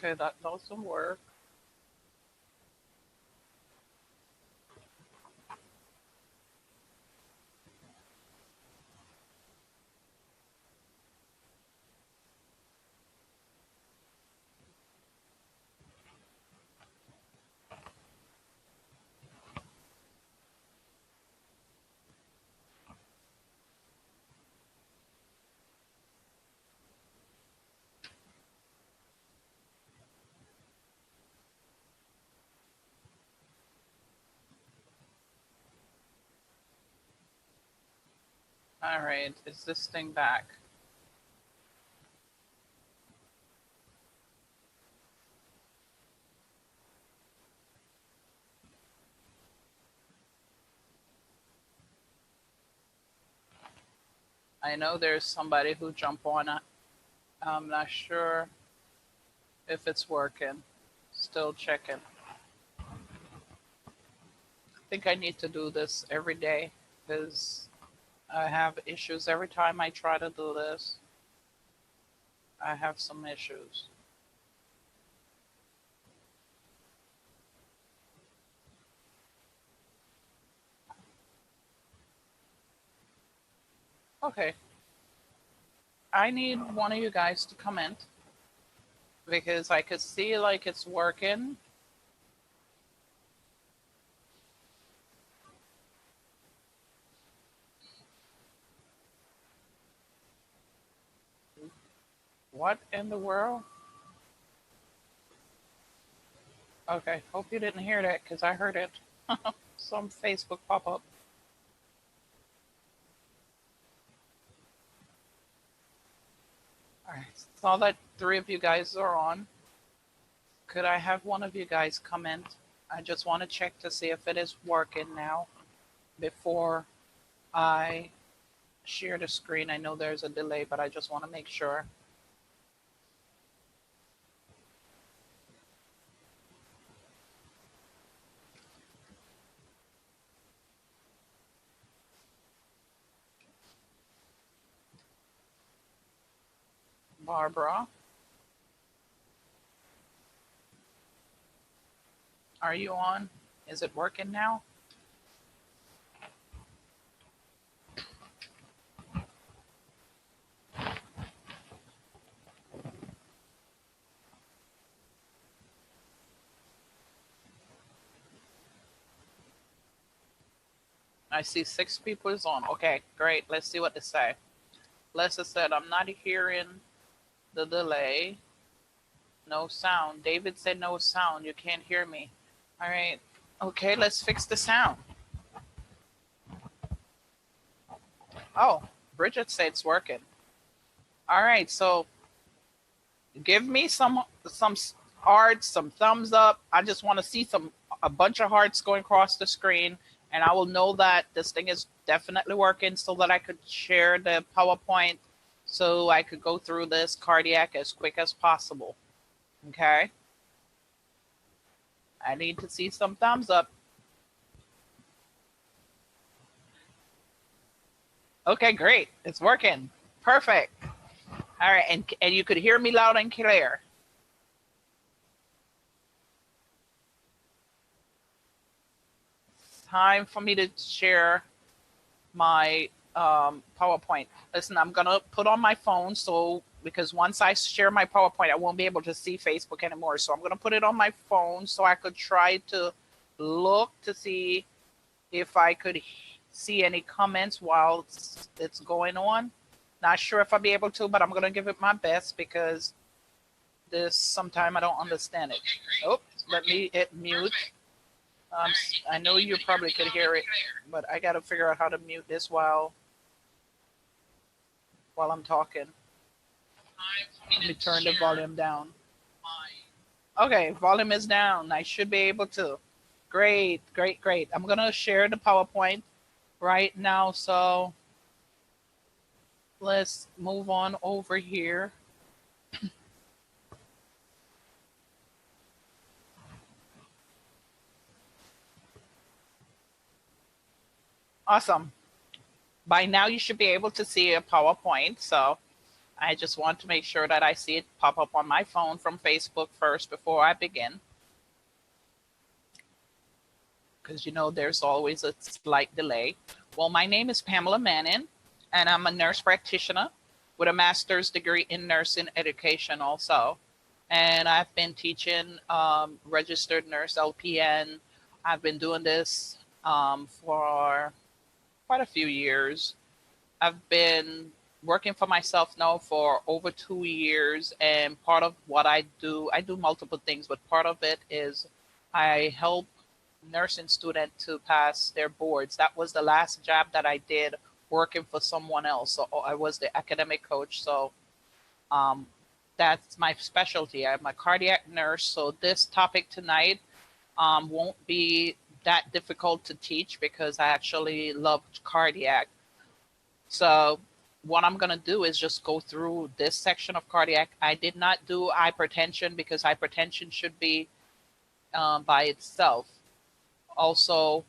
Okay, that doesn't work. All right, is this thing back? I know there's somebody who jumped on it. I'm not sure if it's working. Still checking. I think I need to do this every day because I have issues every time I try to do this. I have some issues. Okay. I need one of you guys to comment because I could see like it's working. What in the world? Okay, hope you didn't hear that because I heard it. Some Facebook pop up. All right, saw that 3 of you guys are on. Could I have one of you guys comment? I just want to check to see if it is working now before I share the screen. I know there's a delay, but I just want to make sure. Barbara, are you on? Is it working now? I see 6 people is on. Okay, great. Let's see what they say. Lessa said, I'm not hearing the delay. No sound. David said no sound. You can't hear me. All right. Okay, let's fix the sound. Oh, Bridget said it's working. All right, so give me some hearts, some thumbs up. I just want to see a bunch of hearts going across the screen, and I will know that this thing is definitely working so that I could share the PowerPoint so I could go through this cardiac as quick as possible. Okay? I need to see some thumbs up. Okay, great. It's working. Perfect. All right, and you could hear me loud and clear. Time for me to share my PowerPoint. Listen, I'm gonna put on my phone because once I share my PowerPoint, I won't be able to see Facebook anymore. So I'm gonna put it on my phone so I could try to look to see if I could see any comments while it's going on. Not sure if I'll be able to, but I'm gonna give it my best because this sometime I don't understand it. Oh, let me hit mute. I know you probably could hear it, but I got to figure out how to mute this while I'm talking. Let me turn the volume down. Okay, volume is down. I should be able to. Great, great, great. I'm going to share the PowerPoint right now. So let's move on over here. Awesome. By now you should be able to see a PowerPoint. So I just want to make sure that I see it pop up on my phone from Facebook first before I begin. Because you know there's always a slight delay. Well, my name is Pamela Manning, and I'm a nurse practitioner with a master's degree in nursing education also. And I've been teaching registered nurse LPN. I've been doing this for quite a few years. I've been working for myself now for over 2 years, and part of what I do multiple things, but part of it is I help nursing students to pass their boards. That was the last job that I did working for someone else. So I was the academic coach. So that's my specialty. I'm a cardiac nurse. So this topic tonight won't be that difficult to teach because I actually love cardiac. So what I'm going to do is just go through this section of cardiac. I did not do hypertension because hypertension should be by itself. Also,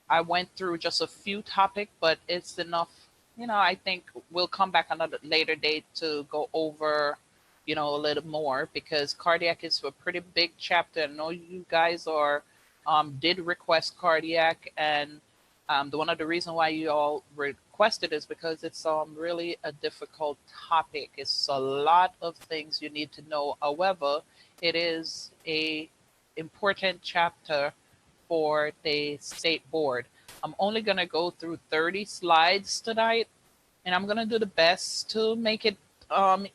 I went through just a few topics, but it's enough. You know, I think we'll come back another later date to go over, you know, a little more because cardiac is a pretty big chapter. I know you guys are did request cardiac, and one of the reasons why you all requested is because it's really a difficult topic. It's a lot of things you need to know. However, it is a important chapter for the state board. I'm only going to go through 30 slides tonight, and I'm going to do the best to make it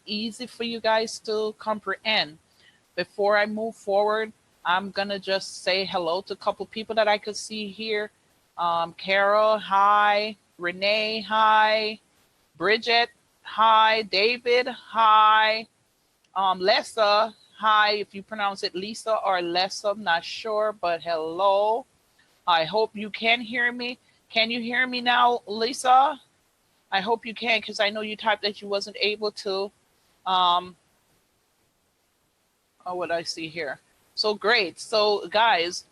easy for you guys to comprehend. Before I move forward, I'm going to just say hello to a couple people that I could see here. Carol, hi. Renee, hi. Bridget, hi. David, hi. Lessa, hi. If you pronounce it Lisa or Lessa, I'm not sure, but hello. I hope you can hear me. Can you hear me now, Lisa? I hope you can, because I know you typed that you wasn't able to. Oh, what I see here. So great. So guys,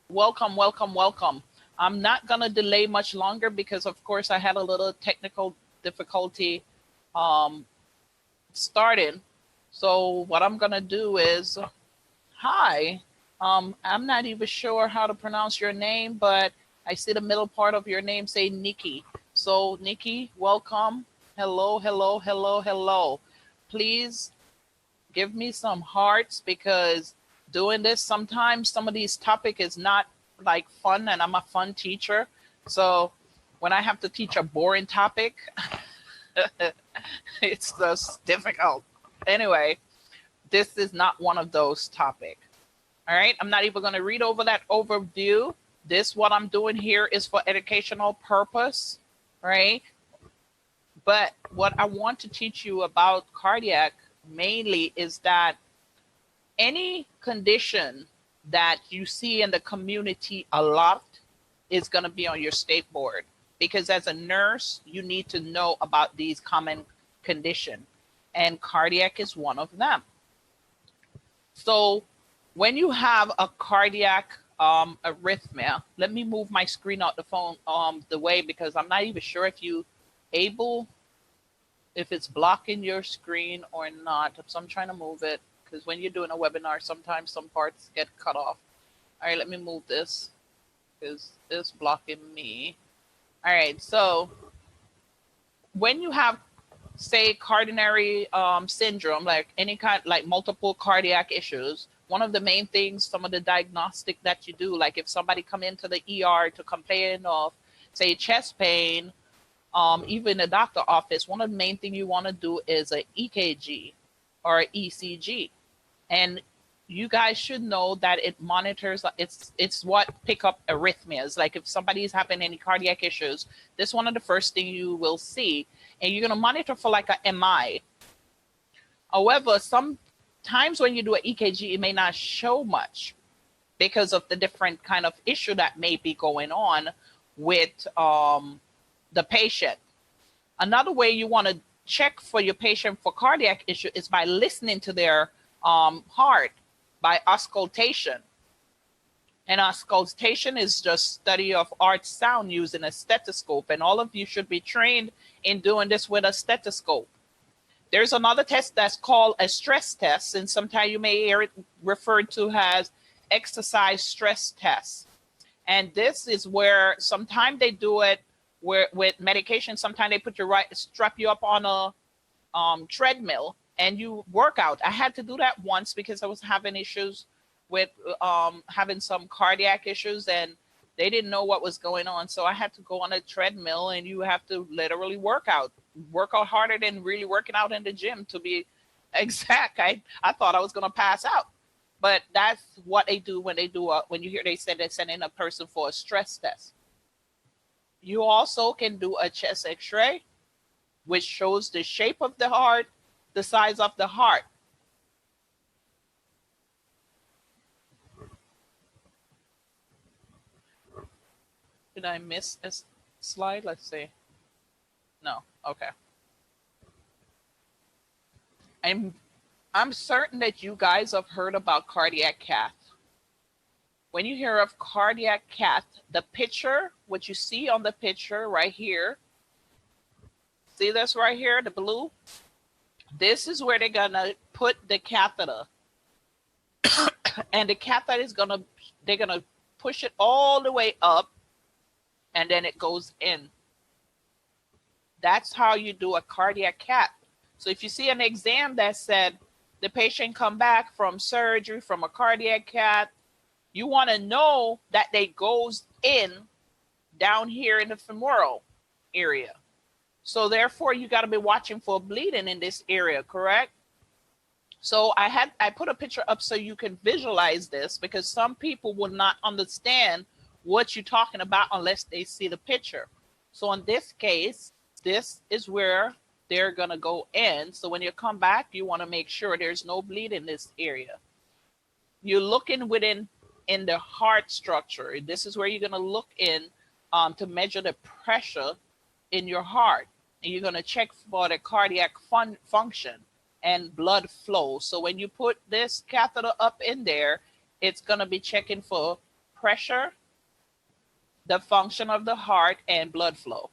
welcome, welcome, welcome. I'm not going to delay much longer because, of course, I had a little technical difficulty starting. So what I'm going to do is, hi. I'm not even sure how to pronounce your name, but I see the middle part of your name say Nikki. So Nikki, welcome. Hello, hello, hello, hello. Please give me some hearts because doing this, sometimes some of these topic is not like fun, and I'm a fun teacher. So when I have to teach a boring topic, it's just difficult. Anyway, this is not one of those topics. All right, I'm not even going to read over that overview. What I'm doing here is for educational purpose, right? But what I want to teach you about cardiac mainly is that any condition that you see in the community a lot is going to be on your state board, because as a nurse, you need to know about these common conditions, and cardiac is one of them. So when you have a cardiac arrhythmia, let me move my screen out the phone the way, because I'm not even sure if it's blocking your screen or not. So I'm trying to move it, because when you're doing a webinar, sometimes some parts get cut off. All right, let me move this because it's blocking me. All right, so when you have, say, coronary syndrome, like any kind, like multiple cardiac issues, one of the main things, some of the diagnostic that you do, like if somebody come into the ER to complain of, say, chest pain, even the doctor office, one of the main things you want to do is an EKG or ECG. And you guys should know that it monitors, it's what pick up arrhythmias. Like if somebody's having any cardiac issues, this is one of the first things you will see. And you're going to monitor for like a MI. However, sometimes when you do an EKG, it may not show much because of the different kind of issue that may be going on with the patient. Another way you want to check for your patient for cardiac issue is by listening to their heart by auscultation. And auscultation is just study of arch sound using a stethoscope, and all of you should be trained in doing this with a stethoscope. There's another test that's called a stress test, and sometimes you may hear it referred to as exercise stress test. And this is where sometimes they do it where with medication. Sometimes they put strap you up on a treadmill and you work out. I had to do that once because I was having issues with having some cardiac issues, and they didn't know what was going on. So I had to go on a treadmill, and you have to literally work out harder than really working out in the gym, to be exact. I thought I was going to pass out, but that's what they do when they do when you hear they say they're sending a person for a stress test. You also can do a chest x-ray, which shows the shape of the heart, the size of the heart. Did I miss a slide? Let's see. No, okay. I'm certain that you guys have heard about cardiac cath. When you hear of cardiac cath, the picture, what you see on the picture right here, see this right here, the blue? This is where they're gonna put the catheter. And the catheter is they're gonna push it all the way up, and then it goes in. That's how you do a cardiac cath. So if you see an exam that said the patient come back from surgery, from a cardiac cath, you want to know that they goes in down here in the femoral area. So therefore, you got to be watching for bleeding in this area, correct? So I put a picture up so you can visualize this, because some people will not understand what you're talking about unless they see the picture. So in this case, this is where they're going to go in. So when you come back, you want to make sure there's no bleed in this area. You're looking in the heart structure. This is where you're going to look in to measure the pressure in your heart. And you're going to check for the cardiac function and blood flow. So when you put this catheter up in there, it's going to be checking for pressure, the function of the heart, and blood flow.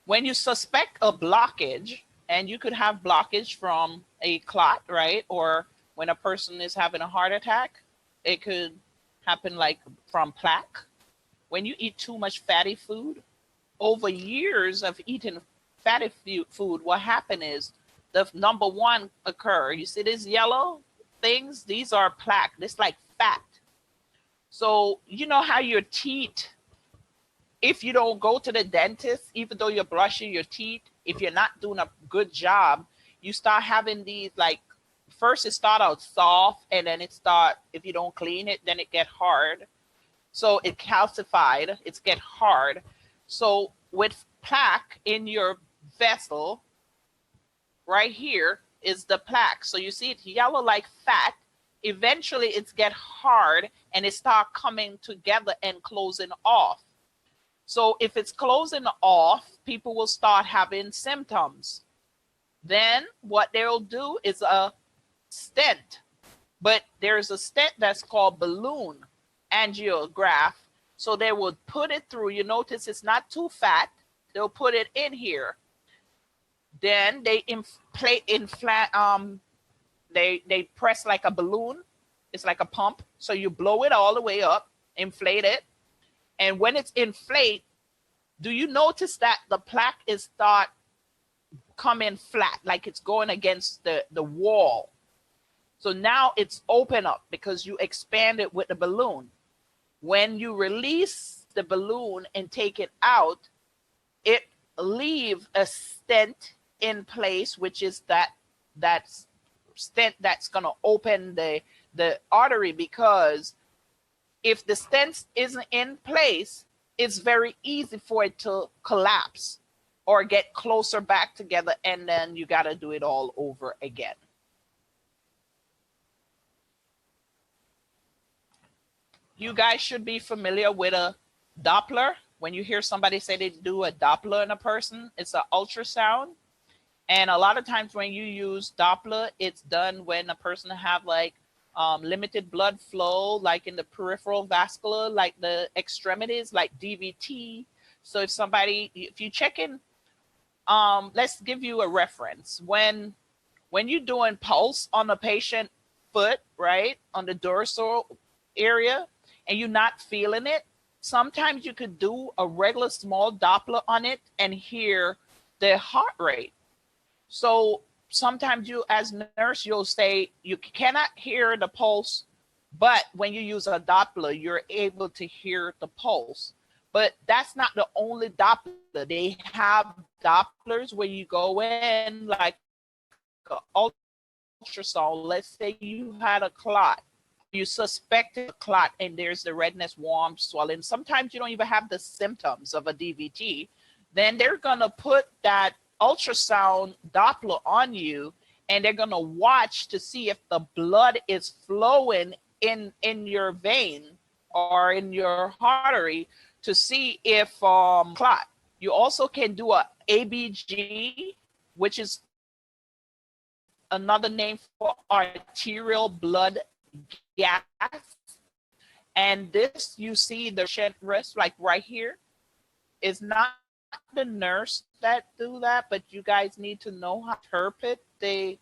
When you suspect a blockage, and you could have blockage from a clot, right? Or when a person is having a heart attack, it could happen like from plaque. When you eat too much fatty food, over years of eating fatty food, what happened is the number one occur. You see these yellow things? These are plaque. This like fat. So you know how your teeth, if you don't go to the dentist, even though you're brushing your teeth, if you're not doing a good job, you start having these, like, first it start out soft, and then if you don't clean it, then it get hard. So it calcified, it's get hard. So with plaque in your vessel, right here is the plaque. So you see it yellow like fat. Eventually it's get hard and it start coming together and closing off. So if it's closing off, people will start having symptoms. Then what they'll do is a stent. But there's a stent that's called balloon angiograph. So they will put it through. You notice it's not too fat. They'll put it in here. Then they they press like a balloon. It's like a pump. So you blow it all the way up, inflate it. And when it's inflate, do you notice that the plaque is start coming flat, like it's going against the wall? So now it's open up because you expand it with the balloon. When you release the balloon and take it out, it leaves a stent in place, which is that stent that's going to open the artery, because if the stent isn't in place, it's very easy for it to collapse or get closer back together, and then you got to do it all over again. You guys should be familiar with a Doppler. When you hear somebody say they do a Doppler in a person, it's an ultrasound. And a lot of times when you use Doppler, it's done when a person have like limited blood flow, like in the peripheral vascular, like the extremities, like DVT. So if you check in let's give you a reference. When you're doing pulse on a patient foot, right, on the dorsal area, and you're not feeling it, sometimes you could do a regular small Doppler on it and hear the heart rate. So sometimes you, as nurse, you'll say you cannot hear the pulse, but when you use a Doppler, you're able to hear the pulse. But that's not the only Doppler. They have Dopplers where you go in like ultrasound. Let's say you had a clot. You suspected a clot and there's the redness, warm, swelling. Sometimes you don't even have the symptoms of a DVT. Then they're going to put that ultrasound Doppler on you, and they're going to watch to see if the blood is flowing in your vein or in your artery to see if clot. You also can do a ABG, which is another name for arterial blood gas. And this, you see the patient wrist, like right here, is not the nurse that do that, but you guys need to know how to interpret the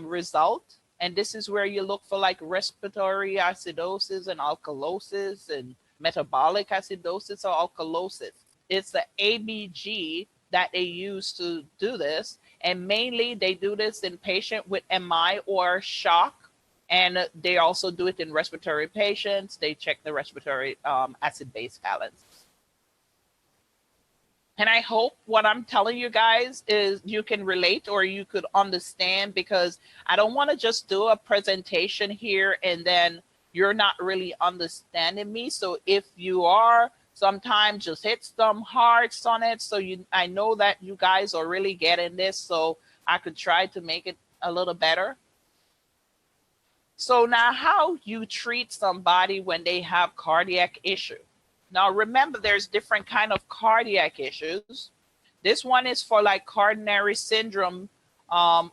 result. And this is where you look for like respiratory acidosis and alkalosis and metabolic acidosis or alkalosis. It's the ABG that they use to do this. And mainly they do this in patient with MI or shock. And they also do it in respiratory patients. They check the respiratory acid-base balance. And I hope what I'm telling you guys is you can relate or you could understand, because I don't want to just do a presentation here and then you're not really understanding me. So if you are, sometimes just hit some hearts on it. So I know that you guys are really getting this, so I could try to make it a little better. So now, how you treat somebody when they have cardiac issue. Now, remember, there's different kind of cardiac issues. This one is for like coronary syndrome,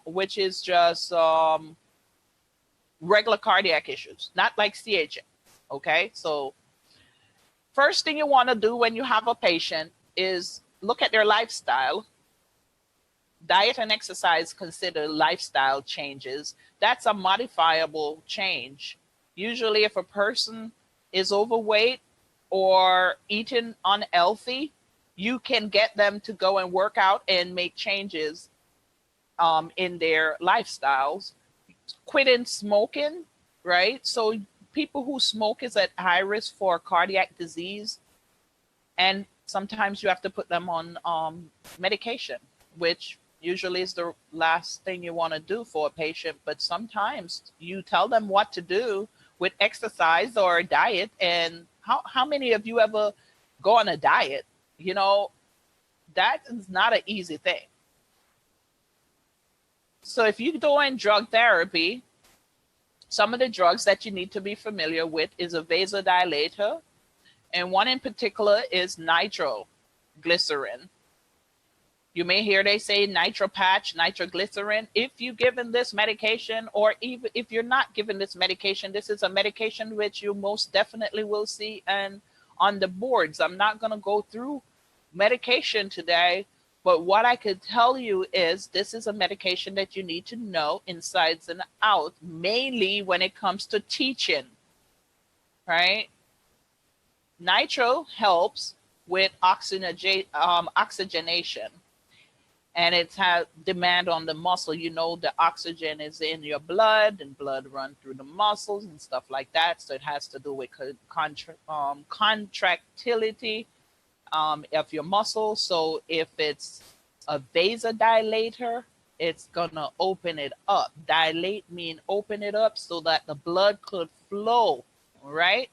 which is just regular cardiac issues, not like CHF. Okay, so first thing you want to do when you have a patient is look at their lifestyle. Diet and exercise consider lifestyle changes. That's a modifiable change. Usually if a person is overweight or eating unhealthy, you can get them to go and work out and make changes in their lifestyles. Quitting smoking, right? So people who smoke is at high risk for cardiac disease. And sometimes you have to put them on medication, which usually is the last thing you want to do for a patient. But sometimes you tell them what to do with exercise or diet. And how many of you ever go on a diet? You know, that is not an easy thing. So if you're doing drug therapy, some of the drugs that you need to be familiar with is a vasodilator. And one in particular is nitroglycerin. You may hear they say nitro patch, nitroglycerin. If you're given this medication, or even if you're not given this medication, this is a medication which you most definitely will see and on the boards. I'm not going to go through medication today, but what I could tell you is this is a medication that you need to know insides and out, mainly when it comes to teaching, right? Nitro helps with oxygenation. And it has demand on the muscle. You know, the oxygen is in your blood and blood run through the muscles and stuff like that. So it has to do with contractility of your muscles. So if it's a vasodilator, it's gonna open it up. Dilate mean open it up so that the blood could flow, right?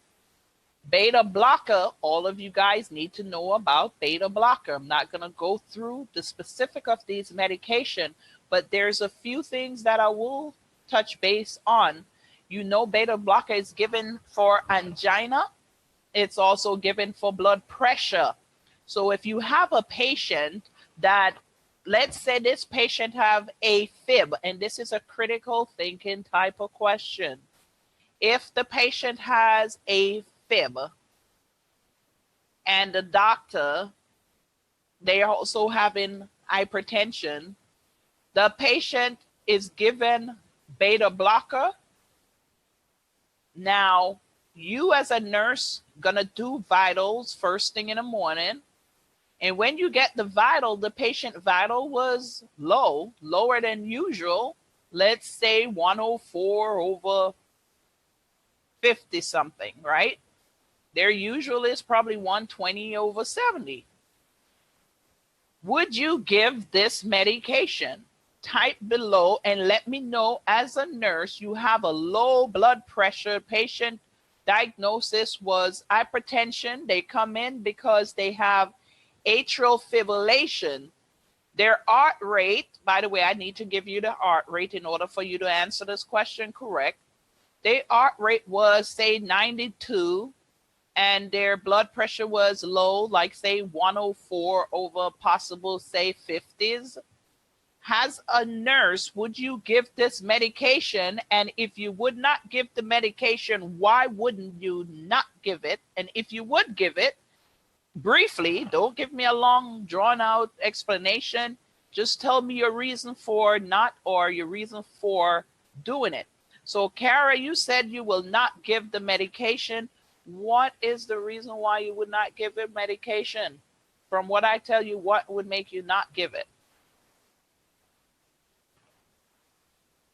Beta blocker, all of you guys need to know about beta blocker. I'm not going to go through the specific of these medication, but there's a few things that I will touch base on. You know, beta blocker is given for angina. It's also given for blood pressure. So if you have a patient that, let's say this patient have a fib, and this is a critical thinking type of question. If the patient has a fib and the doctor, they are also having hypertension, the patient is given beta blocker. Now, you as a nurse gonna do vitals first thing in the morning. And when you get the vital, the patient vital was low, lower than usual. Let's say 104 over 50 something, right? Their usual is probably 120 over 70. Would you give this medication? Type below and let me know as a nurse you have a low blood pressure patient. Diagnosis was hypertension. They come in because they have atrial fibrillation. Their heart rate, by the way, I need to give you the heart rate in order for you to answer this question correct. Their heart rate was, say, 92, and their blood pressure was low, like, say, 104 over possible, say, 50s. As a nurse, would you give this medication? And if you would not give the medication, why wouldn't you not give it? And if you would give it, briefly, don't give me a long drawn out explanation. Just tell me your reason for not, or your reason for doing it. So Kara, you said you will not give the medication. What is the reason why you would not give it medication? From what I tell you, what would make you not give it?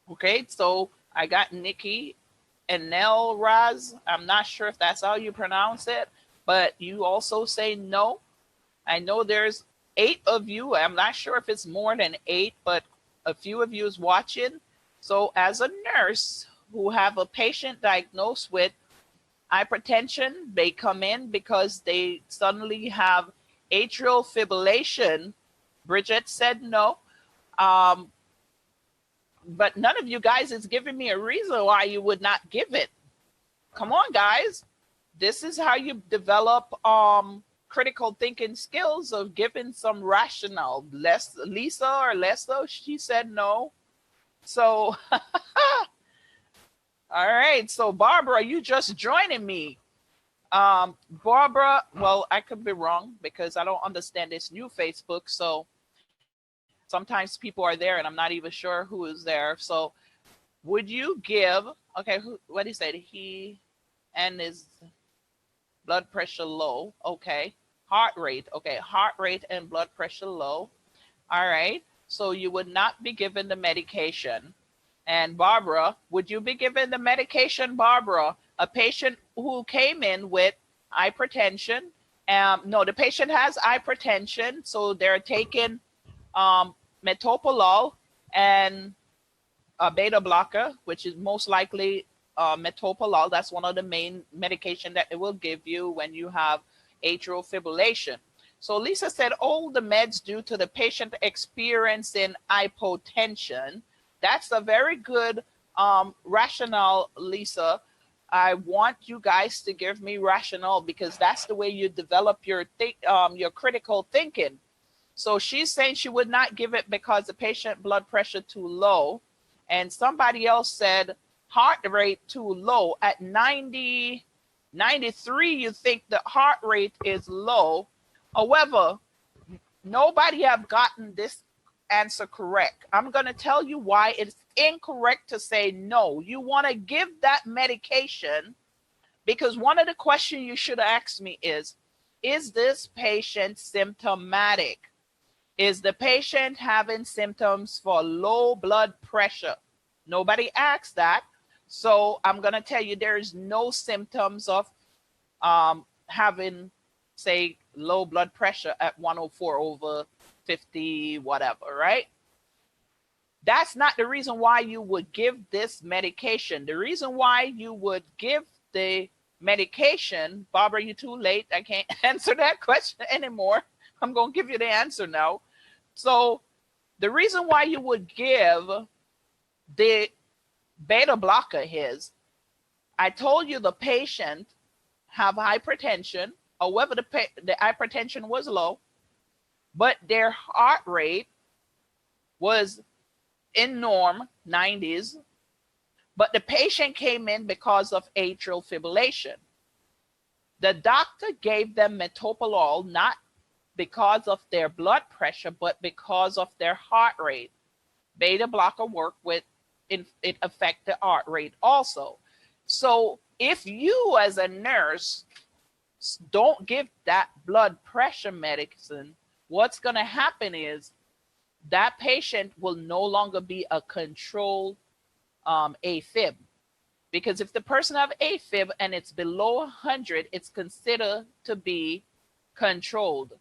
Okay, so I got Nikki and Nell Raz. I'm not sure if that's how you pronounce it, but you also say no. I know there's 8 of you. I'm not sure if it's more than 8, but a few of you is watching. So as a nurse who have a patient diagnosed with hypertension, they come in because they suddenly have atrial fibrillation. Bridget said no. But none of you guys is giving me a reason why you would not give it. Come on, guys. This is how you develop critical thinking skills of giving some rationale. Lisa or Lessa, she said no. So, all right. So Barbara, you just joining me. Barbara, well, I could be wrong because I don't understand this new Facebook. So sometimes people are there and I'm not even sure who is there. So would you give, okay, what he said, he and his blood pressure low, okay. Heart rate, okay, heart rate and blood pressure low. All right, so you would not be given the medication. And Barbara, would you be given the medication, Barbara? A patient who came in with hypertension, no, the patient has hypertension, so they're taking metoprolol and a beta blocker, which is most likely metoprolol. That's one of the main medication that it will give you when you have atrial fibrillation. So Lisa said all the meds due to the patient experiencing hypotension. That's a very good rationale, Lisa. I want you guys to give me rationale because that's the way you develop your critical thinking. So she's saying she would not give it because the patient blood pressure too low. And somebody else said heart rate too low. At 90, 93, you think the heart rate is low. However, nobody have gotten this answer correct. I'm going to tell you why it's incorrect to say no. You want to give that medication because one of the questions you should ask me is this patient symptomatic? Is the patient having symptoms for low blood pressure? Nobody asked that. So I'm going to tell you there's no symptoms of having, say, low blood pressure at 104 over 50, whatever, right? That's not the reason why you would give this medication. The reason why you would give the medication, Barbara, you're too late. I can't answer that question anymore. I'm going to give you the answer now. So the reason why you would give the beta blocker is, I told you the patient have hypertension. However, the hypertension was low, but their heart rate was in norm, 90s, but the patient came in because of atrial fibrillation. The doctor gave them metoprolol, not because of their blood pressure, but because of their heart rate. Beta blocker work with it affect the heart rate also. So if you as a nurse don't give that blood pressure medicine, what's going to happen is that patient will no longer be a controlled AFib. Because if the person have AFib and it's below 100, it's considered to be controlled.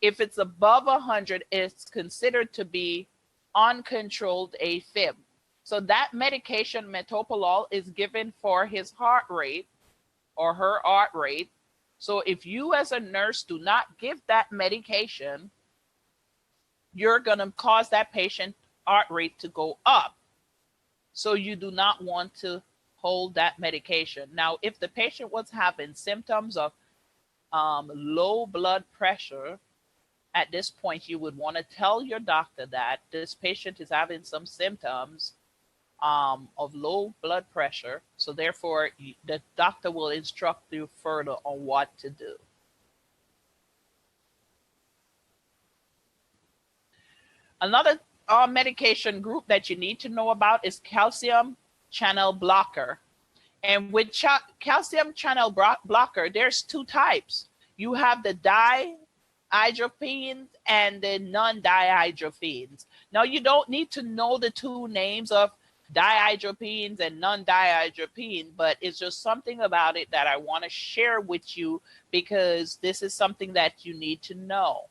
If it's above 100, it's considered to be uncontrolled AFib. So that medication, metoprolol, is given for his heart rate or her heart rate. So if you as a nurse do not give that medication, you're going to cause that patient heart rate to go up. So you do not want to hold that medication. Now, if the patient was having symptoms of low blood pressure, at this point, you would want to tell your doctor that this patient is having some symptoms of low blood pressure. So therefore, the doctor will instruct you further on what to do. Another medication group that you need to know about is calcium channel blocker. And with calcium channel blocker, there's two types. You have the dihydrophenes and the non-dihydrophenes. Now, you don't need to know the two names of dihydrophenes and non-dihydropene, but it's just something about it that I want to share with you because this is something that you need to know.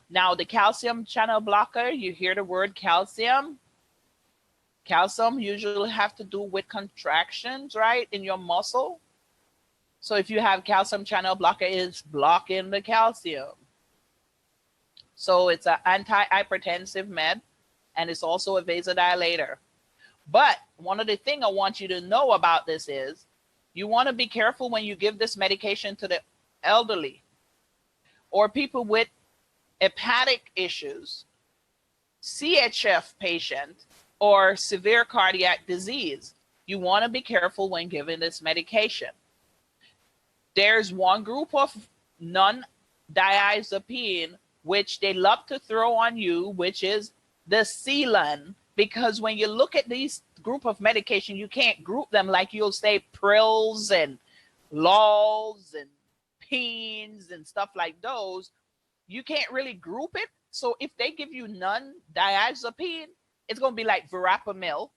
Now, the calcium channel blocker, you hear the word calcium. Calcium usually have to do with contractions, right, in your muscle. So if you have calcium channel blocker, it's blocking the calcium. So it's an antihypertensive med, and it's also a vasodilator. But one of the things I want you to know about this is you want to be careful when you give this medication to the elderly or people with hepatic issues, CHF patient, or severe cardiac disease. You want to be careful when giving this medication. There's one group of non-diazepine which they love to throw on you, which is the Selan, because when you look at these group of medication, you can't group them like you'll say Prils and Lols and Peens and stuff like those. You can't really group it. So if they give you non-diazepine, it's going to be like verapamil,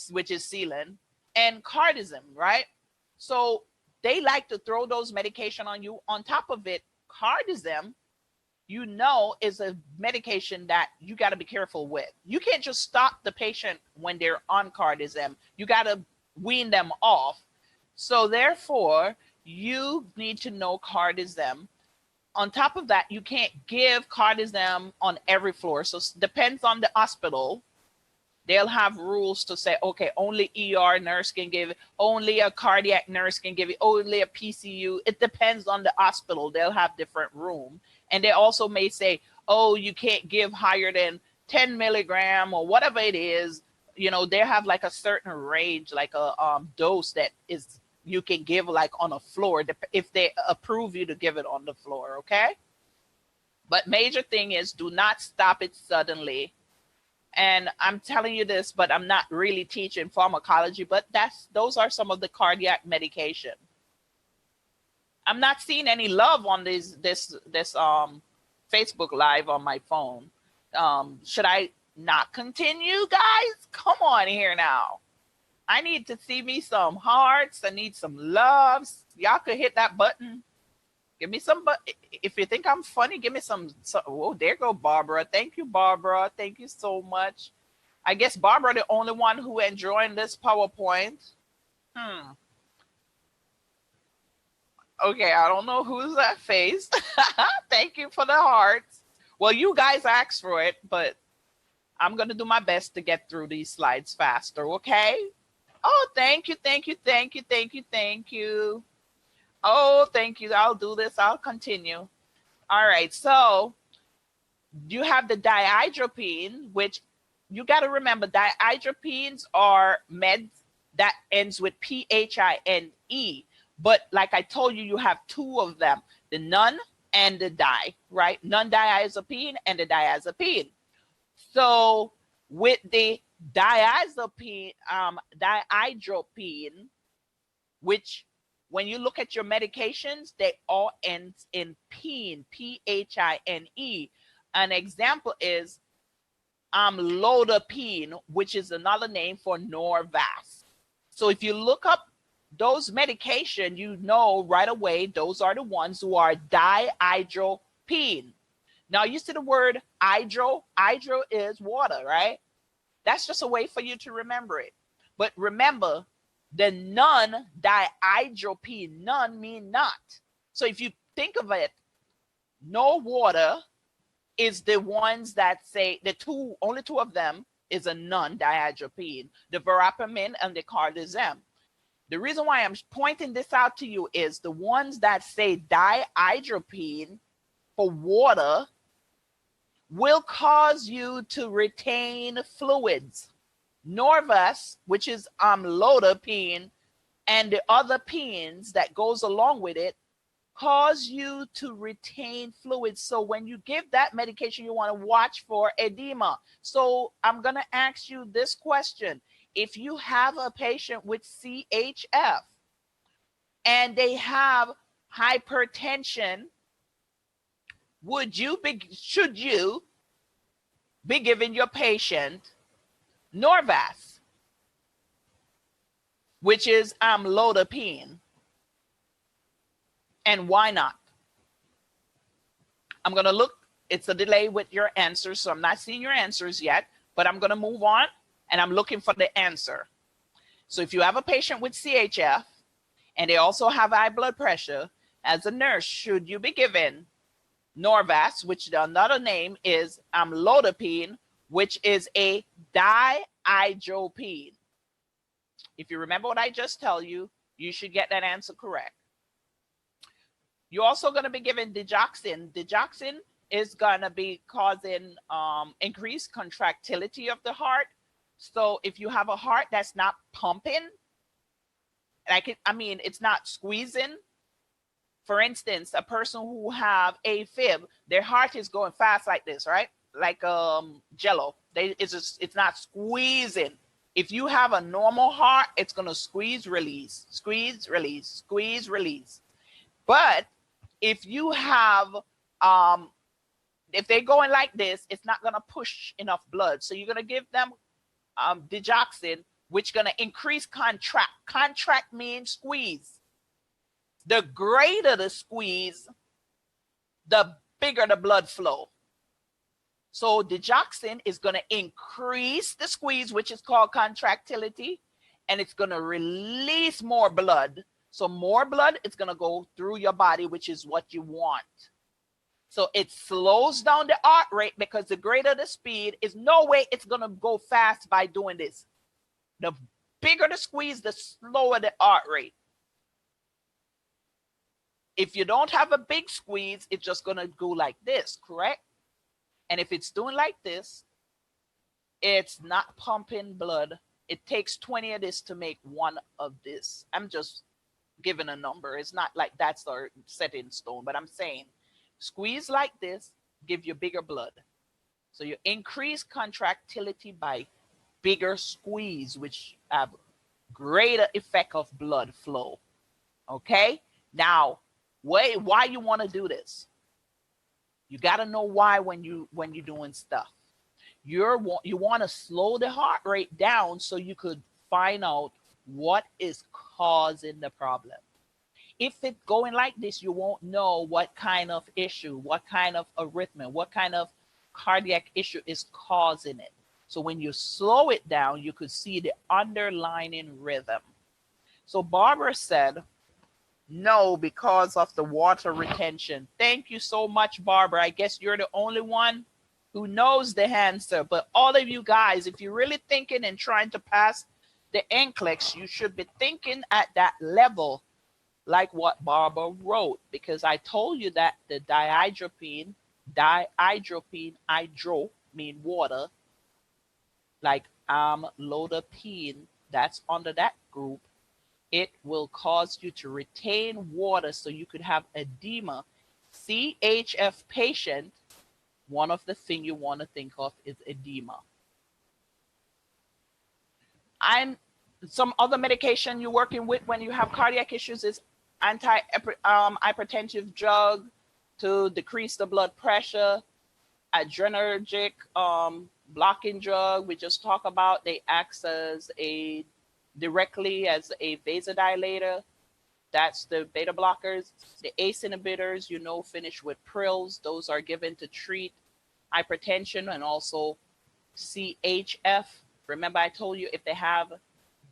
which is Selan, and cardizem, right? So they like to throw those medication on you. On top of it, cardizem, you know, is a medication that you got to be careful with. You can't just stop the patient when they're on cardizem. You got to wean them off. So therefore, you need to know cardizem. On top of that, you can't give cardizem on every floor. So it depends on the hospital. They'll have rules to say, okay, only ER nurse can give it, only a cardiac nurse can give it, only a PCU. It depends on the hospital. They'll have different room. And they also may say, oh, you can't give higher than 10 milligram or whatever it is. You know, they have like a certain range, like a dose that is you can give like on a floor if they approve you to give it on the floor, okay? But major thing is do not stop it suddenly. And I'm telling you this, but I'm not really teaching pharmacology, but those are some of the cardiac medication. I'm not seeing any love on this Facebook Live on my phone. Should I not continue, guys? Come on here now. I need to see me some hearts. I need some loves. Y'all could hit that button. Give me some, if you think I'm funny, give me some. Oh, there go Barbara. Thank you, Barbara. Thank you so much. I guess Barbara the only one who enjoying this PowerPoint. Okay, I don't know who's that face. Thank you for the hearts. Well, you guys asked for it, but I'm going to do my best to get through these slides faster, okay? Oh, thank you, thank you, thank you, thank you, thank you. Oh, thank you. I'll do this. I'll continue. All right, so you have the dihydropine, which you got to remember, dihydropines are meds that ends with PHINE. But like I told you, you have two of them, the and the di, right? Non-diazepine and the diazepine. So with the diazepine, dihydropine, which when you look at your medications, they all end in pine, P-H-I-N-E. An example is amlodipine, which is another name for Norvasc. So if you look up those medication, you know right away those are the ones who are dihydropine. Now you see the word hydro. Hydro is water, right? That's just a way for you to remember it. But remember, the non-dihydropine, none mean not. So if you think of it, no water is the ones that say only two of them is a non-dihydropine, the verapamil and the cardizem. The reason why I'm pointing this out to you is the ones that say dihydropine for water will cause you to retain fluids. Norvasc, which is amlodipine, and the other pines that goes along with it, cause you to retain fluids. So when you give that medication, you want to watch for edema. So I'm going to ask you this question. If you have a patient with CHF and they have hypertension, should you be giving your patient Norvasc, which is amlodipine? And why not? I'm going to look. It's a delay with your answers, so I'm not seeing your answers yet, but I'm going to move on, and I'm looking for the answer. So if you have a patient with CHF and they also have high blood pressure, as a nurse, should you be given Norvasc, which another name is amlodipine, which is a dihydropine? If you remember what I just tell you, you should get that answer correct. You're also going to be given digoxin. Digoxin is going to be causing increased contractility of the heart. So if you have a heart that's not pumping, it's not squeezing. For instance, a person who have AFib, their heart is going fast like this, right? Like jello. It's not squeezing. If you have a normal heart, it's going to squeeze, release, squeeze, release, squeeze, release. But if you have, if they're going like this, it's not going to push enough blood. So you're going to give them digoxin, which is going to increase contract. Contract means squeeze. The greater the squeeze, the bigger the blood flow. So digoxin is going to increase the squeeze, which is called contractility, and it's going to release more blood. So more blood, it's going to go through your body, which is what you want. So it slows down the heart rate, because the greater the speed, is no way it's going to go fast by doing this. The bigger the squeeze, the slower the heart rate. If you don't have a big squeeze, it's just going to go like this, correct? And if it's doing like this, it's not pumping blood. It takes 20 of this to make one of this. I'm just giving a number. It's not like that's our set in stone, but I'm saying squeeze like this, give you bigger blood. So you increase contractility by bigger squeeze, which have greater effect of blood flow. Okay? Now, why you want to do this? You got to know why when you're doing stuff. You want to slow the heart rate down so you could find out what is causing the problem. If it's going like this, you won't know what kind of issue, what kind of arrhythmia, what kind of cardiac issue is causing it. So when you slow it down, you could see the underlying rhythm. So Barbara said, no, because of the water retention. Thank you so much, Barbara. I guess you're the only one who knows the answer. But all of you guys, if you're really thinking and trying to pass the NCLEX, you should be thinking at that level, like what Barbara wrote, because I told you that the dihydropine, hydro mean water, like amlodipine, that's under that group. It will cause you to retain water so you could have edema. CHF patient, one of the things you want to think of is edema. And some other medication you're working with when you have cardiac issues is hypertensive drug to decrease the blood pressure, adrenergic blocking drug we just talked about. They act as directly as a vasodilator. That's the beta blockers. The ACE inhibitors, finish with prils. Those are given to treat hypertension and also CHF. Remember I told you if they have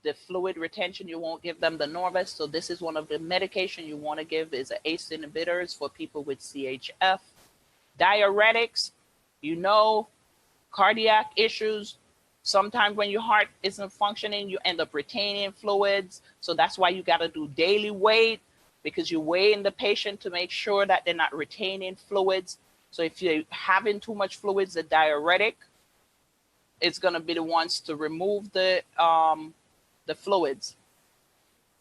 the fluid retention, you won't give them the Norvus. So this is one of the medication you want to give is ACE inhibitors for people with CHF. Diuretics, cardiac issues. Sometimes when your heart isn't functioning, you end up retaining fluids. So that's why you got to do daily weight, because you're weighing the patient to make sure that they're not retaining fluids. So if you're having too much fluids, the diuretic, it's going to be the ones to remove the fluids.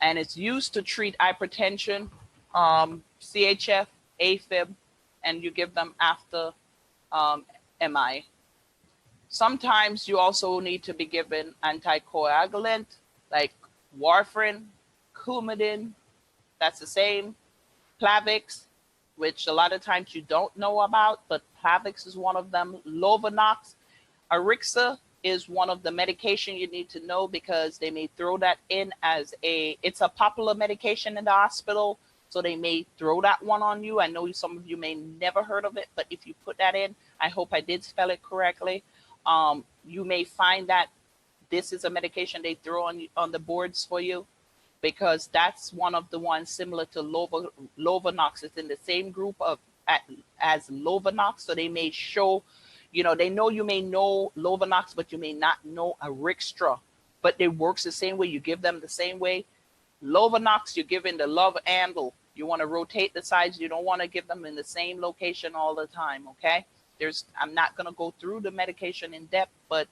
And it's used to treat hypertension, CHF, AFib, and you give them after MI. Sometimes you also need to be given anticoagulant like warfarin, Coumadin, that's the same, Plavix, which a lot of times you don't know about, but Plavix is one of them, Lovenox. Arixa is one of the medication you need to know because they may throw that in as it's a popular medication in the hospital, so they may throw that one on you. I know some of you may never heard of it, but if you put that in, I hope I did spell it correctly. You may find that this is a medication they throw on the boards for you, because that's one of the ones similar to Lovenox. It's in the same group as Lovenox, so they may show, they know you may know Lovenox, but you may not know Arixtra, but it works the same way. You give them the same way. Lovenox, you're giving the love handle. You want to rotate the sides. You don't want to give them in the same location all the time, okay? I'm not going to go through the medication in depth, but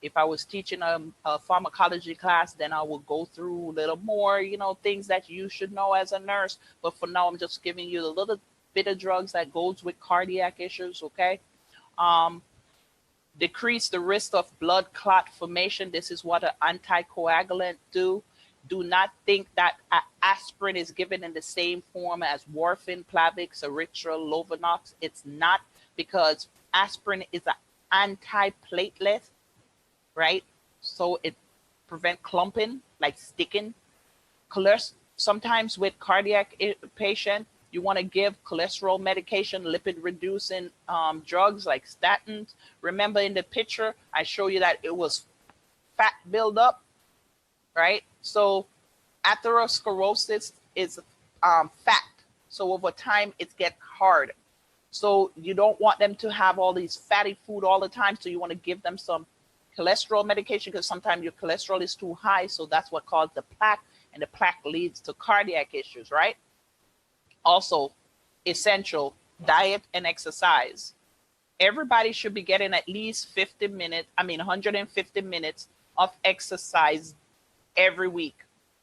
if I was teaching a pharmacology class, then I will go through a little more, things that you should know as a nurse. But for now, I'm just giving you a little bit of drugs that goes with cardiac issues, okay? Decrease the risk of blood clot formation. This is what an anticoagulant do. Do not think that aspirin is given in the same form as warfarin, Plavix, Aritra, Lovenox. It's not, because aspirin is an antiplatelet, right? So it prevent clumping, like sticking. Sometimes with cardiac patient, you want to give cholesterol medication, lipid reducing drugs like statins. Remember in the picture, I show you that it was fat buildup, right? So atherosclerosis is fat. So over time, it gets hard. So you don't want them to have all these fatty food all the time. So you want to give them some cholesterol medication, because sometimes your cholesterol is too high. So that's what causes the plaque, and the plaque leads to cardiac issues, right? Also, essential diet and exercise. Everybody should be getting at least 150 minutes of exercise every week.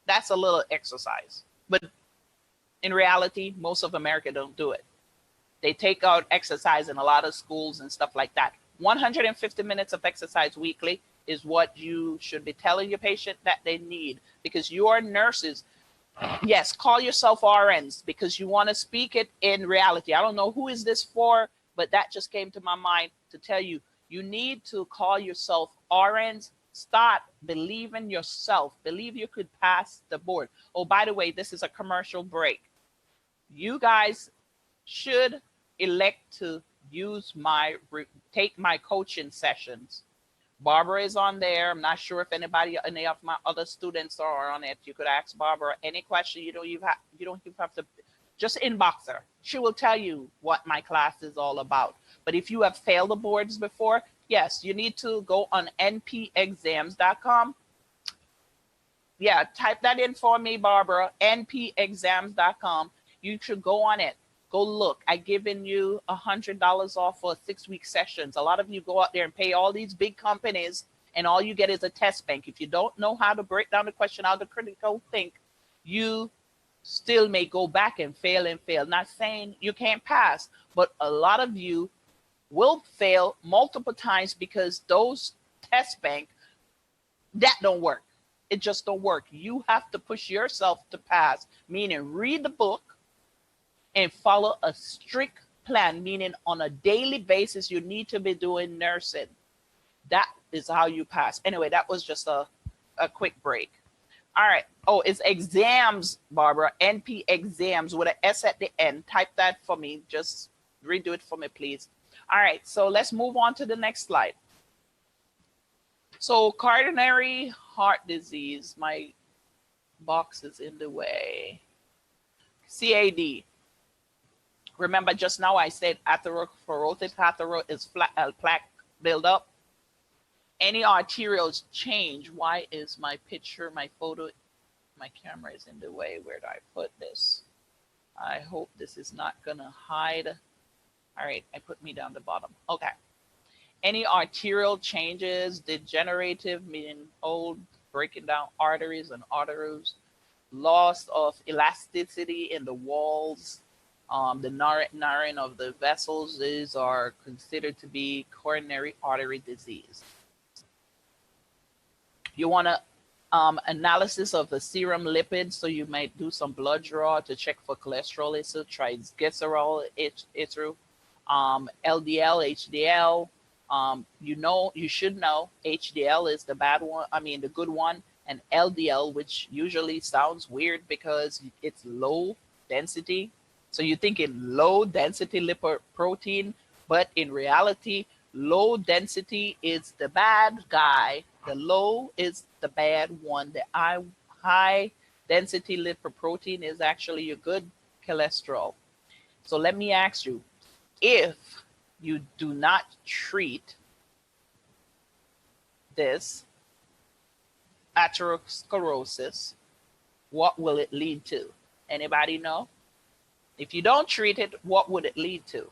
That's a little exercise, but in reality, most of America don't do it. They take out exercise in a lot of schools and stuff like that. 150 minutes of exercise weekly is what you should be telling your patient that they need, because you are nurses. Yes, call yourself RNs, because you want to speak it in reality. I don't know who is this for, but that just came to my mind to tell you, you need to call yourself RNs. Start believing yourself. Believe you could pass the board. Oh, by the way, this is a commercial break. You guys should elect to take my coaching sessions. Barbara is on there. I'm not sure if any of my other students are on it. You could ask Barbara any question. You don't even have to just inbox her. She will tell you what my class is all about. But if you have failed the boards before, yes, you need to go on npexams.com. Yeah, type that in for me, Barbara, npexams.com. You should go on it. Go look. I've given you $100 off for 6-week sessions. A lot of you go out there and pay all these big companies, and all you get is a test bank. If you don't know how to break down the question, how to critical think, you still may go back and fail and fail. Not saying you can't pass, but a lot of you will fail multiple times because those test bank, that don't work. It just don't work. You have to push yourself to pass, meaning read the book and follow a strict plan, meaning on a daily basis, you need to be doing nursing. That is how you pass. Anyway, that was just a quick break. All right. Oh, it's exams, Barbara. NP exams with an S at the end. Type that for me. Just redo it for me, please. All right. So let's move on to the next slide. So coronary heart disease. My box is in the way. CAD. Remember just now I said atherosclerosis is plaque buildup. Any arterials change. Why is my picture, my photo, my camera is in the way? Where do I put this? I hope this is not gonna hide. All right, I put me down the bottom. Okay. Any arterial changes, degenerative, meaning old, breaking down arteries and arteries, loss of elasticity in the walls, the narrowing of the vessels, these are considered to be coronary artery disease. You want to analysis of the serum lipids, so you might do some blood draw to check for cholesterol, triglycerol, LDL, HDL. You should know HDL is the bad one, the good one, and LDL, which usually sounds weird because it's low density. So you're thinking low density lipoprotein, but in reality, low density is the bad guy. The low is the bad one. The high density lipoprotein is actually your good cholesterol. So let me ask you, if you do not treat this atherosclerosis, what will it lead to? Anybody know? If you don't treat it, what would it lead to?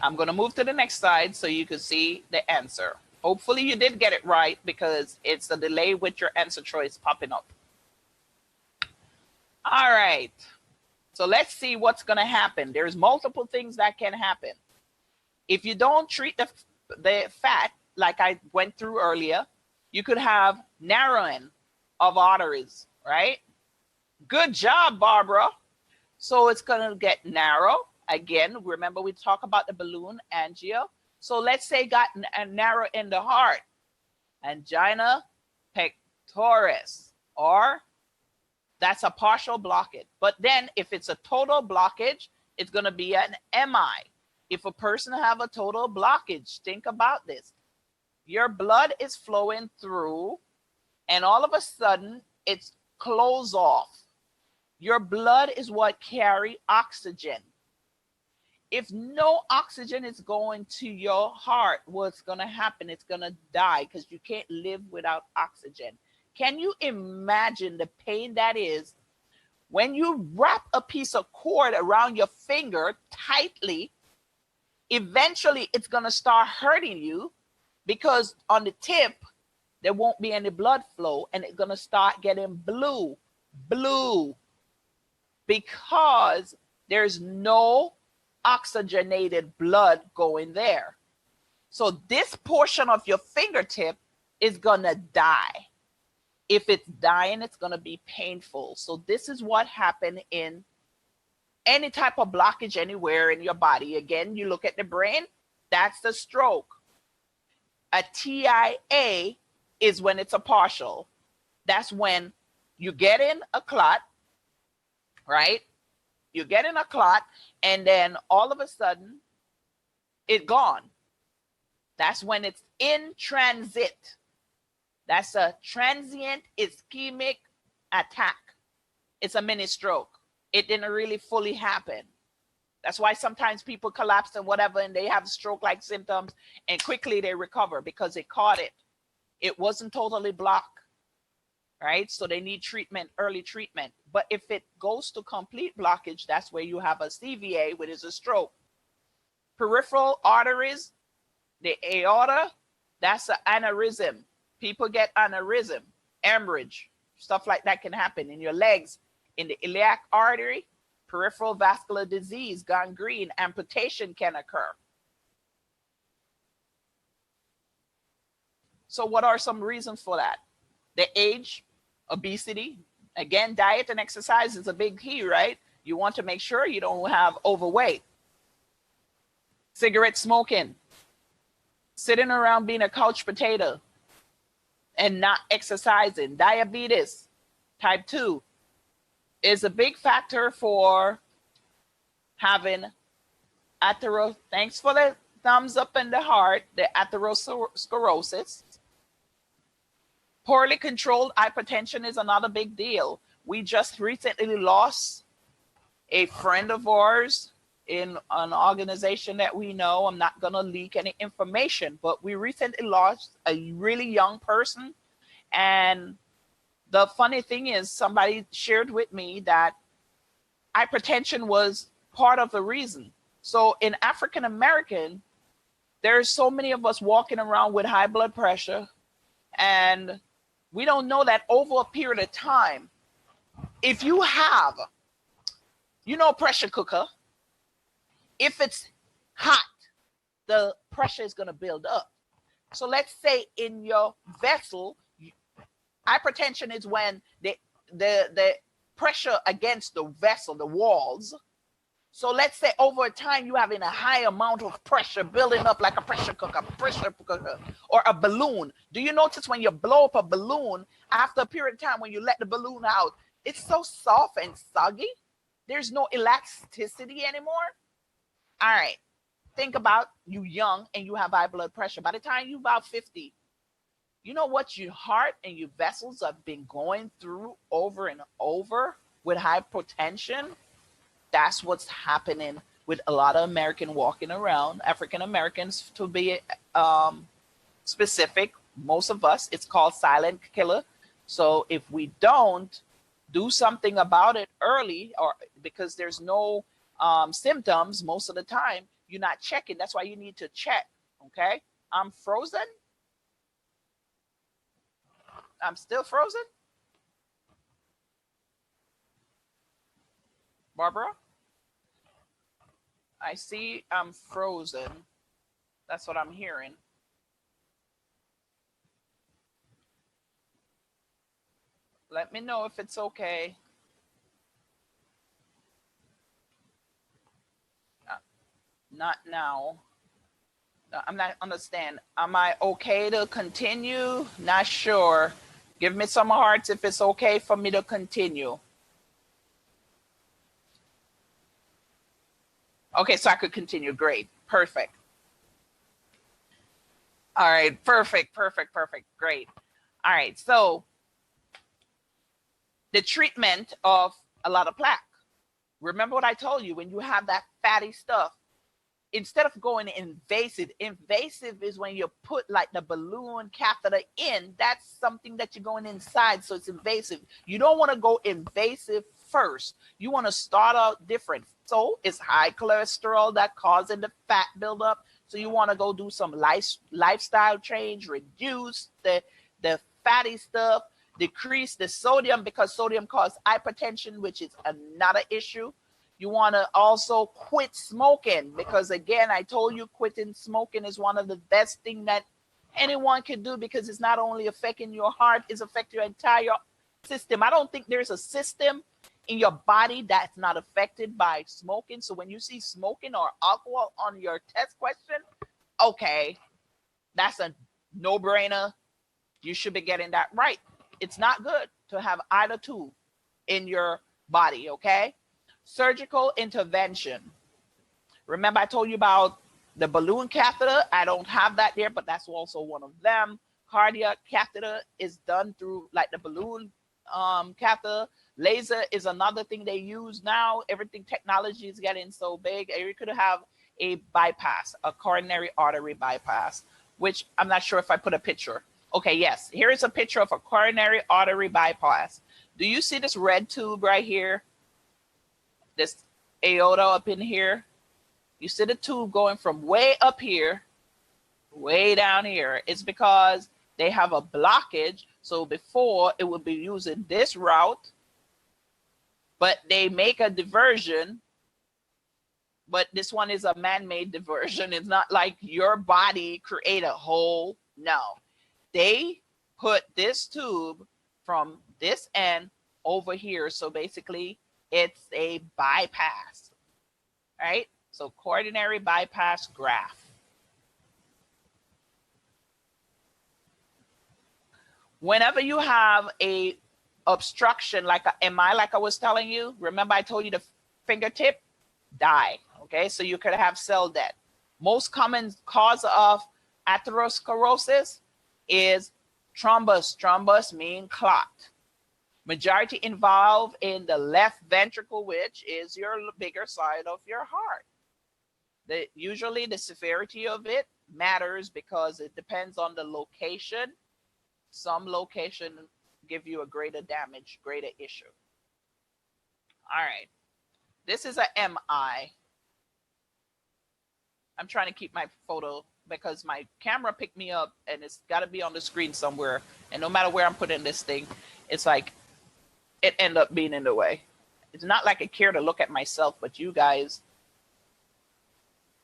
I'm going to move to the next slide so you can see the answer. Hopefully you did get it right because it's a delay with your answer choice popping up. All right. So let's see what's going to happen. There's multiple things that can happen. If you don't treat the fat, like I went through earlier, you could have narrowing of arteries, right? Good job, Barbara. So it's going to get narrow. Again, remember we talk about the balloon angio. So let's say got narrow in the heart, angina pectoris, or that's a partial blockage. But then if it's a total blockage, it's going to be an MI. If a person have a total blockage, think about this. Your blood is flowing through and all of a sudden it's closed off. Your blood is what carry oxygen. If no oxygen is going to your heart, what's going to happen? It's going to die because you can't live without oxygen. Can you imagine the pain that is when you wrap a piece of cord around your finger tightly? Eventually, it's going to start hurting you because on the tip, there won't be any blood flow and it's going to start getting blue, because there's no oxygenated blood going there. So this portion of your fingertip is gonna die. If it's dying, it's gonna be painful. So this is what happened in any type of blockage anywhere in your body. Again, you look at the brain, that's the stroke. A TIA is when it's a partial. That's when you get in a clot, right? You get in a clot and then all of a sudden it's gone. That's when it's in transit. That's a transient ischemic attack. It's a mini stroke. It didn't really fully happen. That's why sometimes people collapse and whatever and they have stroke-like symptoms and quickly they recover because they caught it. It wasn't totally blocked, right? So they need treatment, early treatment. But if it goes to complete blockage, that's where you have a CVA, which is a stroke. Peripheral arteries, the aorta, that's an aneurysm. People get aneurysm. hemorrhage, stuff like that can happen in your legs, in the iliac artery, peripheral vascular disease, gangrene, amputation can occur. So what are some reasons for that? The age, obesity. Again, diet and exercise is a big key, right? You want to make sure you don't have overweight. Cigarette smoking, sitting around being a couch potato and not exercising. Diabetes type 2 is a big factor for having thanks for the thumbs up in the heart, the atherosclerosis. Poorly controlled hypertension is another big deal. We just recently lost a friend of ours in an organization that we know. I'm not going to leak any information, but we recently lost a really young person. And the funny thing is, somebody shared with me that hypertension was part of the reason. So in African American, there's so many of us walking around with high blood pressure, and we don't know that over a period of time, if you have, pressure cooker, if it's hot, the pressure is going to build up. So let's say in your vessel, hypertension is when the pressure against the vessel, the walls. So let's say over time you're having a high amount of pressure building up like a pressure cooker, or a balloon. Do you notice when you blow up a balloon, after a period of time when you let the balloon out, it's so soft and soggy? There's no elasticity anymore. All right, think about you young and you have high blood pressure. By the time you're about 50, you know what your heart and your vessels have been going through over and over with hypertension? That's what's happening with a lot of American walking around, African Americans to be specific. Most of us, it's called silent killer. So if we don't do something about it early, or because there's no symptoms most of the time, you're not checking. That's why you need to check. Okay, I'm frozen. I'm still frozen. Barbara? I see I'm frozen. That's what I'm hearing. Let me know if it's okay. Not now. I'm not understand. Am I okay to continue? Not sure. Give me some hearts if it's okay for me to continue. Okay, so I could continue. Great. Perfect. All right. Perfect. Great. All right. So the treatment of a lot of plaque. Remember what I told you, when you have that fatty stuff, instead of going invasive is when you put like the balloon catheter in. That's something that you're going inside, so it's invasive. You don't want to go invasive first. You want to start out different. So it's high cholesterol that causing the fat buildup. So you want to go do some lifestyle change, reduce the fatty stuff, decrease the sodium, because sodium causes hypertension, which is another issue. You want to also quit smoking, because again, I told you quitting smoking is one of the best things that anyone can do, because it's not only affecting your heart, it's affecting your entire system. I don't think there's a system in your body that's not affected by smoking. So when you see smoking or alcohol on your test question, okay, that's a no-brainer. You should be getting that right. It's not good to have either two in your body, okay? Surgical intervention. Remember I told you about the balloon catheter? I don't have that there, but that's also one of them. Cardiac catheter is done through like the balloon catheter. Laser is another thing they use now. Everything, technology is getting so big. You could have a bypass, a coronary artery bypass, which I'm not sure if I put a picture. Okay, yes, here is a picture of a coronary artery bypass. Do you see this red tube right here? This aorta up in here? You see the tube going from way up here, way down here. It's because they have a blockage So before it would be using this route, but they make a diversion, but this one is a man-made diversion. It's not like your body create a hole. No, they put this tube from this end over here. So basically it's a bypass, right? So coronary bypass graft. Whenever you have a obstruction like a MI, like I was telling you, remember I told you the fingertip die, okay? So you could have cell death. Most common cause of atherosclerosis is thrombus. Thrombus mean clot. Majority involved in the left ventricle, which is your bigger side of your heart. Usually the severity of it matters because it depends on the location. Some location give you a greater damage, greater issue. All right, this is a MI. I'm trying to keep my photo because my camera picked me up and it's got to be on the screen somewhere. And no matter where I'm putting this thing, it's like it end up being in the way. It's not like I care to look at myself, but you guys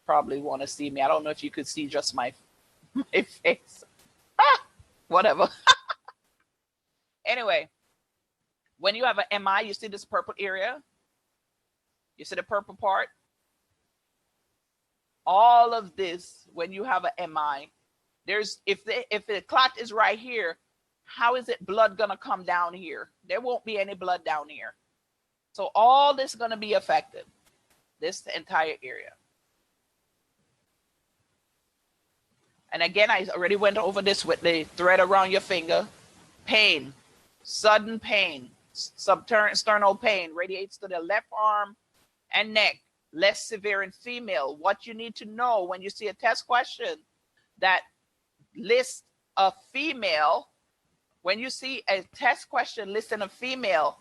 probably want to see me. I don't know if you could see just my face. Whatever. Anyway, when you have an MI, you see this purple area. You see the purple part. All of this, when you have an MI, there's if the clot is right here, how is it blood gonna come down here? There won't be any blood down here. So all this is gonna be affected, this entire area. And again, I already went over this with the thread around your finger. Pain, sudden pain, substernal pain radiates to the left arm and neck, less severe in female. What you need to know when you see a test question that lists a female, when you see a test question listing a female,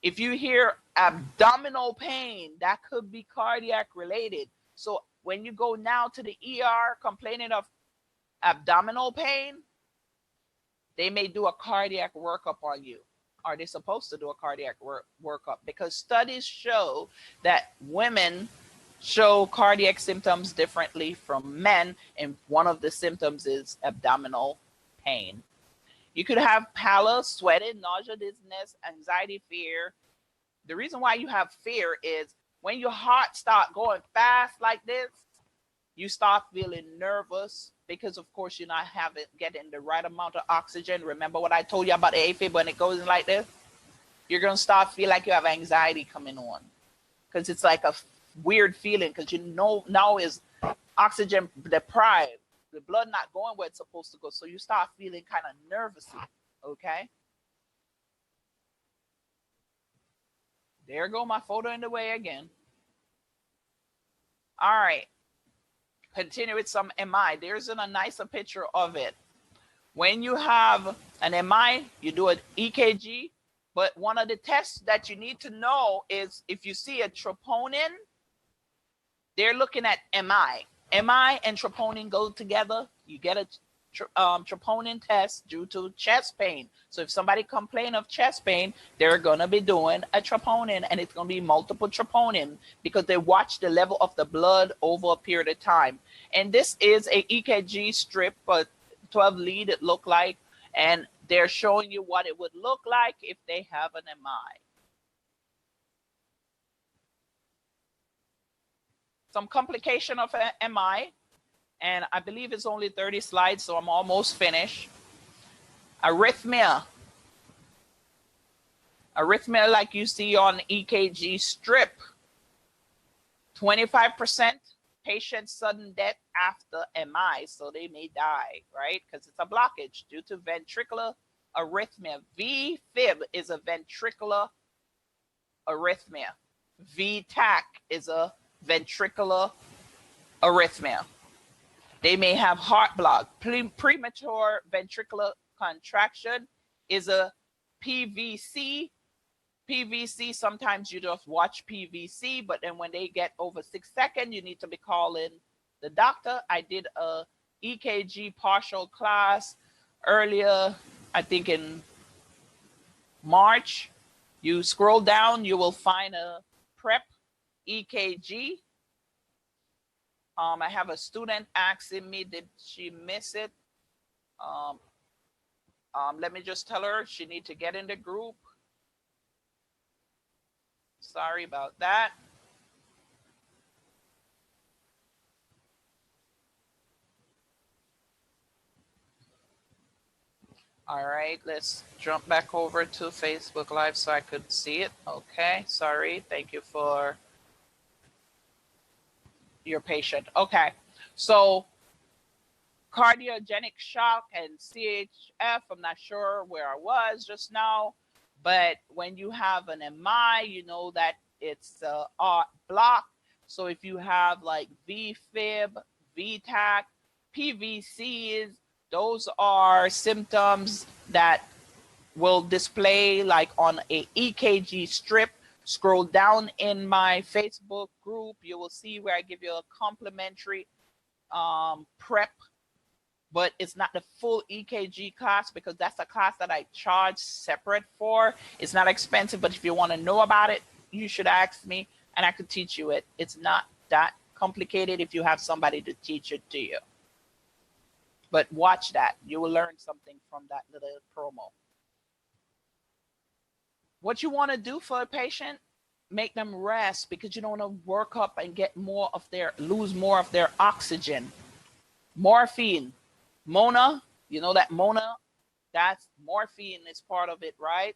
if you hear abdominal pain, that could be cardiac related. So when you go now to the ER complaining of abdominal pain, they may do a cardiac workup on you. Are they supposed to do a cardiac workup? Because studies show that women show cardiac symptoms differently from men, and one of the symptoms is abdominal pain. You could have pallor, sweating, nausea, dizziness, anxiety, fear. The reason why you have fear is when your heart starts going fast like this, you start feeling nervous because, of course, you're not getting the right amount of oxygen. Remember what I told you about the AFib when it goes in like this? You're going to start feel like you have anxiety coming on because it's like a weird feeling because you know now is oxygen deprived. The blood not going where it's supposed to go. So you start feeling kind of nervous, okay? There go my photo in the way again. All right. Continue with some MI. There's a nicer picture of it. When you have an MI, you do an EKG, but one of the tests that you need to know is if you see a troponin, they're looking at MI. MI and troponin go together. You get a troponin test due to chest pain. So if somebody complains of chest pain, they're going to be doing a troponin, and it's going to be multiple troponin because they watch the level of the blood over a period of time. And this is a EKG strip, but 12 lead it look like, and they're showing you what it would look like if they have an MI. Some complication of an MI, and I believe it's only 30 slides, so I'm almost finished. Arrhythmia. Arrhythmia like you see on EKG strip. 25% patient sudden death after MI, so they may die, right? Because it's a blockage due to ventricular arrhythmia. VFib is a ventricular arrhythmia. VTAC is a ventricular arrhythmia. They may have heart block. Premature ventricular contraction is a PVC. PVC, sometimes you just watch PVC, but then when they get over 6 seconds, you need to be calling the doctor. I did a EKG partial class earlier I think in March. You scroll down, you will find a prep EKG. I have a student asking me, did she miss it? Let me just tell her she need to get in the group. Sorry about that. All right, let's jump back over to Facebook Live so I could see it. Okay, sorry. Thank you for your patience. Okay, so cardiogenic shock and CHF, I'm not sure where I was just now, but when you have an MI, you know that it's a block. So if you have like VFib, VTAC, PVCs, those are symptoms that will display like on a EKG strip. Scroll down in my Facebook group, you will see where I give you a complimentary prep, but it's not the full EKG class because that's a class that I charge separate for. It's not expensive, but if you want to know about it, you should ask me and I could teach you it. It's not that complicated if you have somebody to teach it to you. But watch that. You will learn something from that little promo. What you want to do for a patient, make them rest because you don't want to work up and get more of their, lose more of their oxygen. Morphine, Mona, you know that Mona, that's morphine is part of it, right?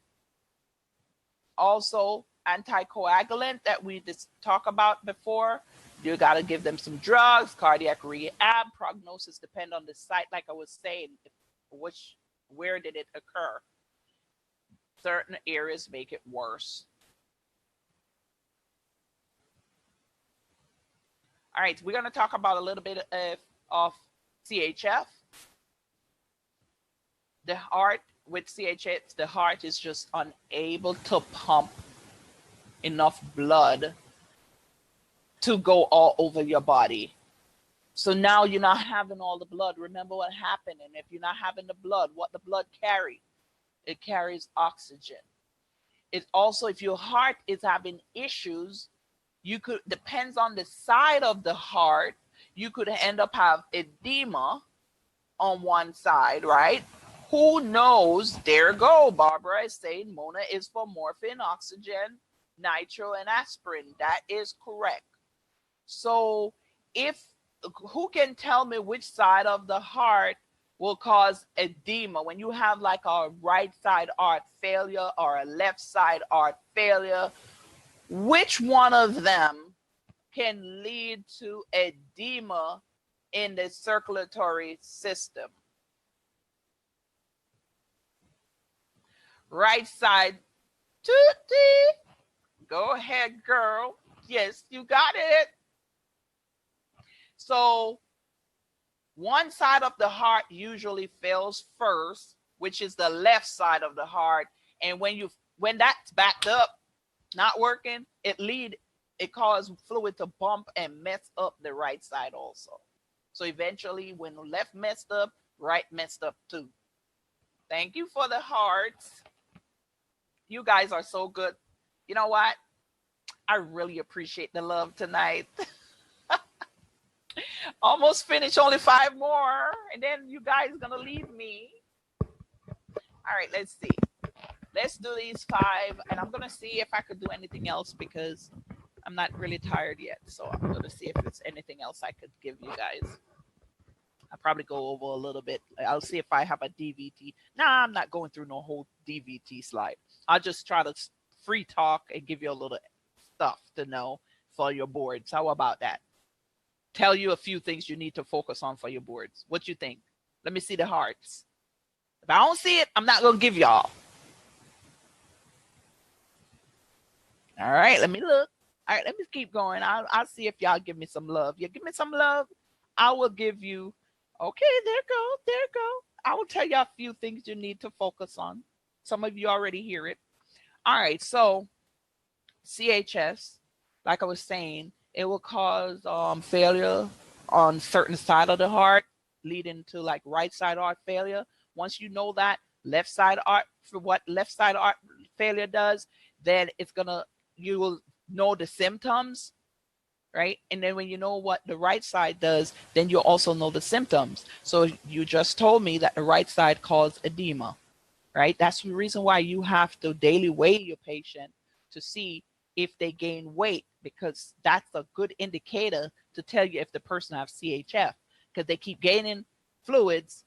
Also, anticoagulant that we just talked about before. You got to give them some drugs, cardiac rehab, prognosis depend on the site, like I was saying, where did it occur? Certain areas make it worse. All right, we're going to talk about a little bit of CHF. The heart with CHF, the heart is just unable to pump enough blood to go all over your body. So now you're not having all the blood. Remember what happened. And if you're not having the blood, what the blood carries? It carries oxygen. It also, if your heart is having issues, you could, depends on the side of the heart, you could end up have edema on one side, right? Who knows? There go. Barbara is saying Mona is for morphine, oxygen, nitro, and aspirin. That is correct. So who can tell me which side of the heart will cause edema? When you have like a right side heart failure or a left side heart failure, which one of them can lead to edema in the circulatory system? Right side, Tootsie. Go ahead, girl. Yes, you got it. So one side of the heart usually fails first, which is the left side of the heart. And when that's backed up, not working, it causes fluid to bump and mess up the right side also. So eventually when the left messed up, right messed up too. Thank you for the hearts. You guys are so good. You know what? I really appreciate the love tonight. Almost finished, only 5 more. And then you guys are going to leave me. All right, let's see. Let's do these 5. And I'm going to see if I could do anything else because I'm not really tired yet. So I'm going to see if there's anything else I could give you guys. I'll probably go over a little bit. I'll see if I have a DVT. Nah, I'm not going through no whole DVT slide. I'll just try to free talk and give you a little stuff to know for your boards. How about that? Tell you a few things you need to focus on for your boards. What you think? Let me see the hearts. If I don't see it, I'm not going to give y'all. All right, let me look. All right, let me keep going. I'll see if y'all give me some love. You give me some love, I will give you. Okay, there go. There go. I will tell you a few things you need to focus on. Some of you already hear it. All right, so CHS, like I was saying, it will cause failure on certain side of the heart, leading to like right side heart failure. Once you know that, left side heart, for what left side heart failure does, then you will know the symptoms, right? And then when you know what the right side does, then you also know the symptoms. So you just told me that the right side causes edema, right? That's the reason why you have to daily weigh your patient to see if they gain weight, because that's a good indicator to tell you if the person has CHF, because they keep gaining fluids,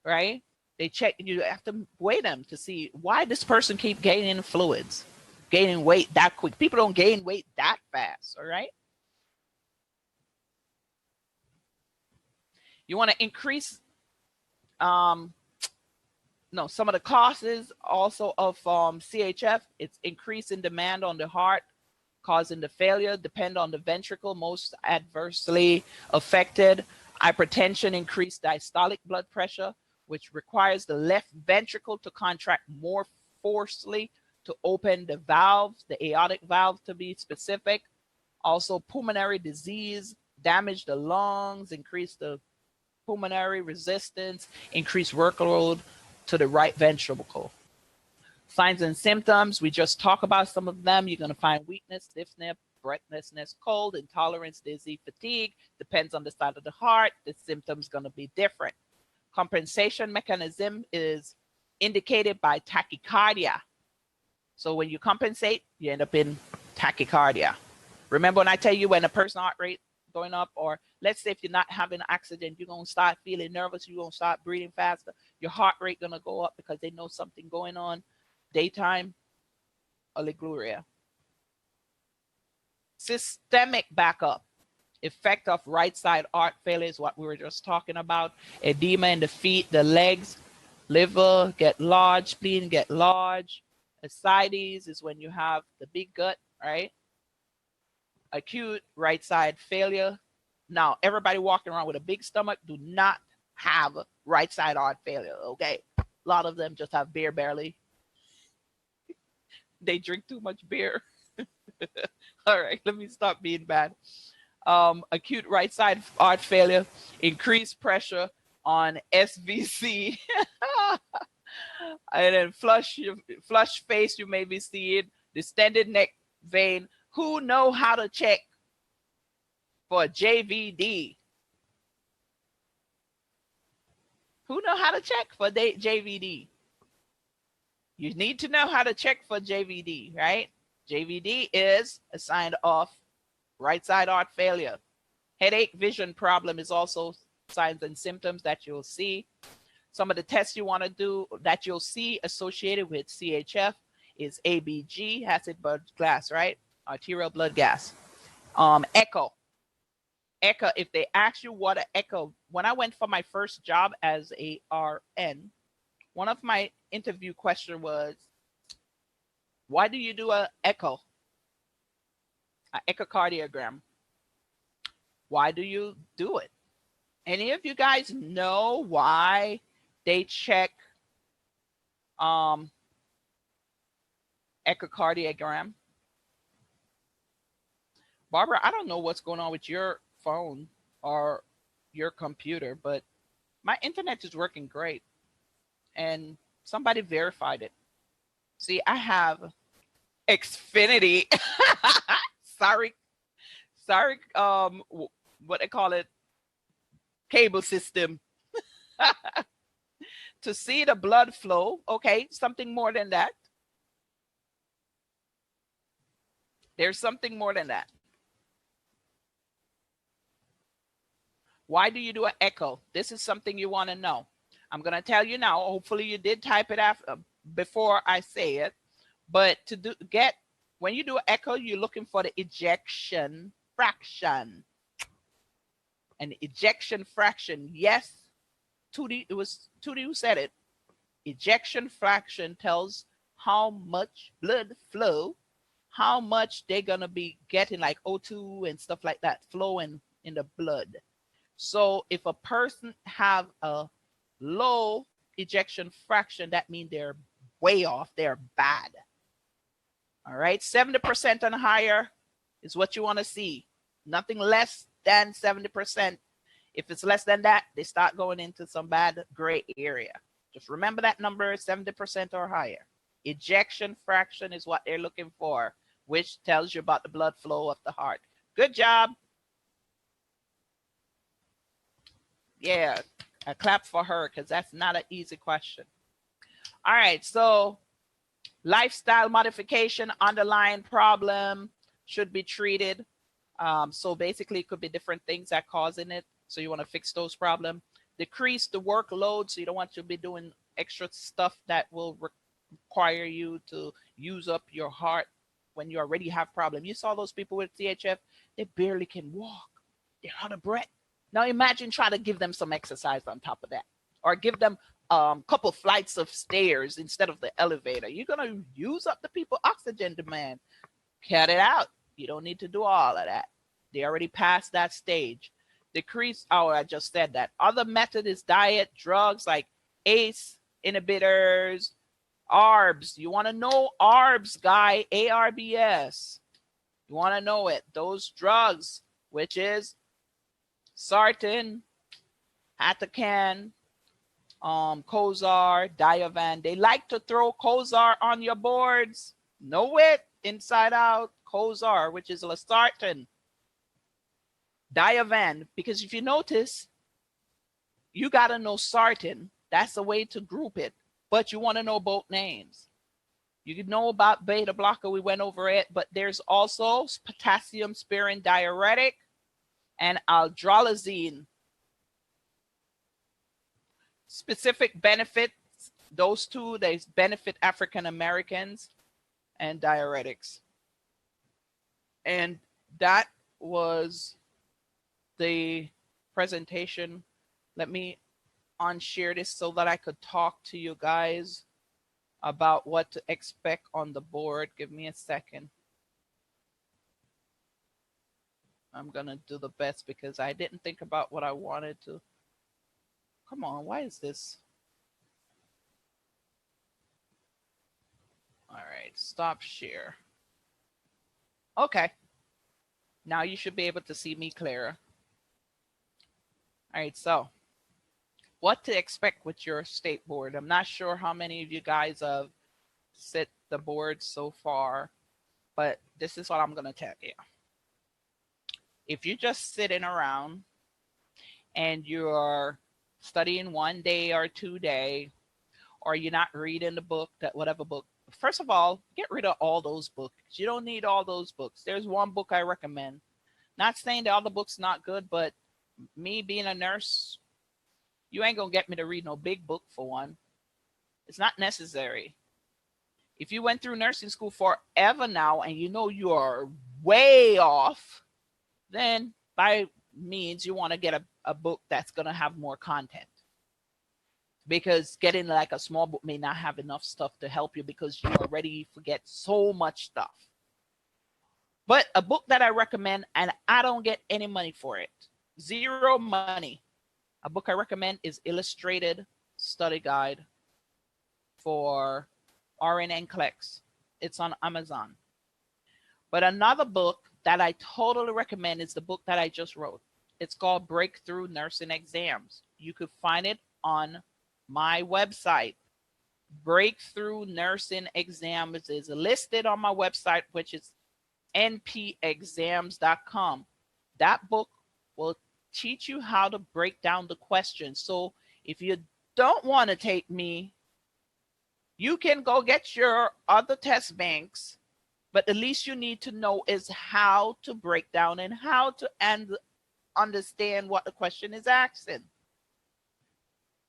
right? They check, you have to weigh them to see why this person keep gaining fluids, gaining weight that quick. People don't gain weight that fast, all right? You want to increase some of the causes also of CHF. It's increase in demand on the heart, causing the failure. Depend on the ventricle, most adversely affected. Hypertension, increased diastolic blood pressure, which requires the left ventricle to contract more forcefully to open the valves, the aortic valve to be specific. Also, pulmonary disease, damage the lungs, increase the pulmonary resistance, increase workload to the right ventricle. Signs and symptoms, we just talk about some of them. You're going to find weakness, stiffness, breathlessness, cold, intolerance, dizzy, fatigue. Depends on the side of the heart. The symptoms going to be different. Compensation mechanism is indicated by tachycardia. So when you compensate, you end up in tachycardia. Remember when I tell you when a person's heart rate going up, or let's say if you're not having an accident, you're going to start feeling nervous, you're going to start breathing faster, your heart rate going to go up because they know something going on. Daytime oliguria. Systemic backup. Effect of right side heart failure is what we were just talking about. Edema in the feet, the legs, liver get large, spleen get large. Ascites is when you have the big gut, right? Acute right side failure. Now, everybody walking around with a big stomach do not have right side heart failure, okay? A lot of them just have beer belly. They drink too much beer. All right, let me stop being bad. Acute right side heart failure, increased pressure on SVC. And then flush face, you may be seeing distended neck vein. Who know how to check for JVD? Who know how to check for JVD? You need to know how to check for JVD, right? JVD is a sign of right side heart failure. Headache, vision problem is also signs and symptoms that you'll see. Some of the tests you want to do that you'll see associated with CHF is ABG, acid blood gas, right? Arterial blood gas. Echo. Echo, if they ask you what an echo, when I went for my first job as a RN, one of my interview questions was, why do you do an echo? An echocardiogram. Why do you do it? Any of you guys know why they check echocardiogram? Barbara, I don't know what's going on with your phone or your computer, but my internet is working great. And somebody verified it. See, I have Xfinity. sorry, what they call it, cable system. To see the blood flow, okay, something more than that. There's something more than that. Why do you do an echo? This is something you want to know. I'm going to tell you now. Hopefully you did type it after, before I say it. But when you do an echo, you're looking for the ejection fraction. And ejection fraction, yes, it was Tootie who said it. Ejection fraction tells how much blood flow, how much they're going to be getting, like O2 and stuff like that, flowing in the blood. So if a person have a low ejection fraction, that means they're way off, they're bad. All right, 70% and higher is what you want to see. Nothing less than 70%. If it's less than that, they start going into some bad gray area. Just remember that number is 70% or higher. Ejection fraction is what they're looking for, which tells you about the blood flow of the heart. Good job. Yeah, a clap for her because that's not an easy question. All right, so lifestyle modification, underlying problem should be treated. So basically, it could be different things that causing it. So you want to fix those problems. Decrease the workload, so you don't want to be doing extra stuff that will require you to use up your heart when you already have problem. You saw those people with CHF, they barely can walk. They're out of breath. Now imagine trying to give them some exercise on top of that, or give them a couple flights of stairs instead of the elevator. You're going to use up the people oxygen demand. Cut it out. You don't need to do all of that. They already passed that stage. Decrease, oh, I just said that. Other method is diet, drugs like ACE inhibitors, ARBs. You want to know ARBs, guy, ARBS. You want to know it. Those drugs, which is sartan, Atherosclerosis, Cozar, Diovan. They like to throw Cozar on your boards. Know it inside out. Cozar, which is losartan. Diovan, because if you notice, you got to know sartan. That's a way to group it, but you want to know both names. You know about beta blocker, we went over it, but there's also potassium sparing diuretic and aldralazine. Specific benefits, those two, they benefit African Americans, and diuretics. And that was the presentation. Let me unshare this so that I could talk to you guys about what to expect on the board. Give me a second. I'm gonna do the best because I didn't think about what I wanted to. Come on, why is this? All right, stop share. Okay, now you should be able to see me clearer. All right, so what to expect with your state board. I'm not sure how many of you guys have set the board so far, but this is what I'm going to tell you. If you're just sitting around and you're studying 1 day or 2 day, or you're not reading the book, that whatever book, first of all, get rid of all those books. You don't need all those books. There's one book I recommend. Not saying the other book's not good, but me being a nurse, you ain't gonna get me to read no big book for one. It's not necessary. If you went through nursing school forever now and you know you are way off, then by means you want to get a book that's gonna have more content. Because getting like a small book may not have enough stuff to help you because you already forget so much stuff. But a book that I recommend, and I don't get any money for it, zero money. A book I recommend is Illustrated Study Guide for RN NCLEX. It's on Amazon. But another book that I totally recommend is the book that I just wrote. It's called Breakthrough Nursing Exams. You could find it on my website. Breakthrough Nursing Exams is listed on my website, which is npexams.com. That book will teach you how to break down the questions. So if you don't want to take me, you can go get your other test banks, but the least you need to know is how to break down and how to understand what the question is asking.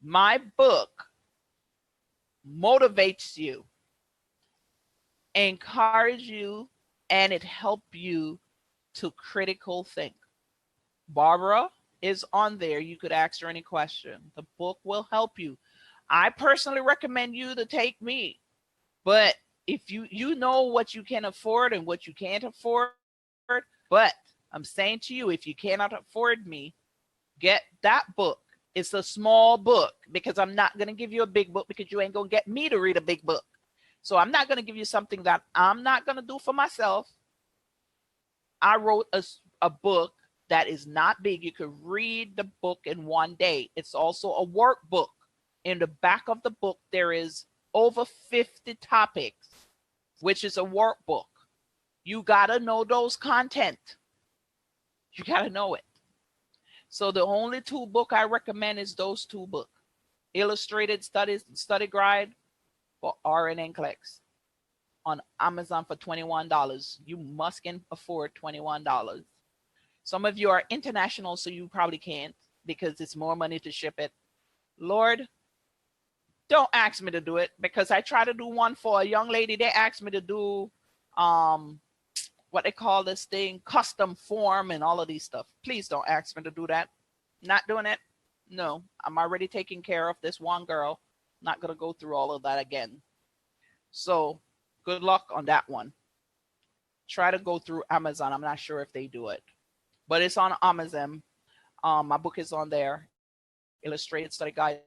My book motivates you, encourages you, and it helps you to critical think. Barbara is on there. You could ask her any question. The book will help you. I personally recommend you to take me, but if you know what you can afford and what you can't afford, but I'm saying to you, if you cannot afford me, get that book. It's a small book because I'm not going to give you a big book because you ain't going to get me to read a big book. So I'm not going to give you something that I'm not going to do for myself. I wrote a book that is not big. You could read the book in 1 day. It's also a workbook. In the back of the book, there is over 50 topics, which is a workbook. You got to know those content. You got to know it. So the only two books I recommend is those two books. Illustrated Study Guide for RN NCLEX on Amazon for $21. You must can afford $21. Some of you are international, so you probably can't because it's more money to ship it. Lord, don't ask me to do it, because I tried to do one for a young lady. They asked me to do what they call this thing, custom form and all of these stuff. Please don't ask me to do that. Not doing it. No, I'm already taking care of this one girl. Not going to go through all of that again. So good luck on that one. Try to go through Amazon. I'm not sure if they do it, but it's on Amazon. My book is on there. Illustrated Study Guide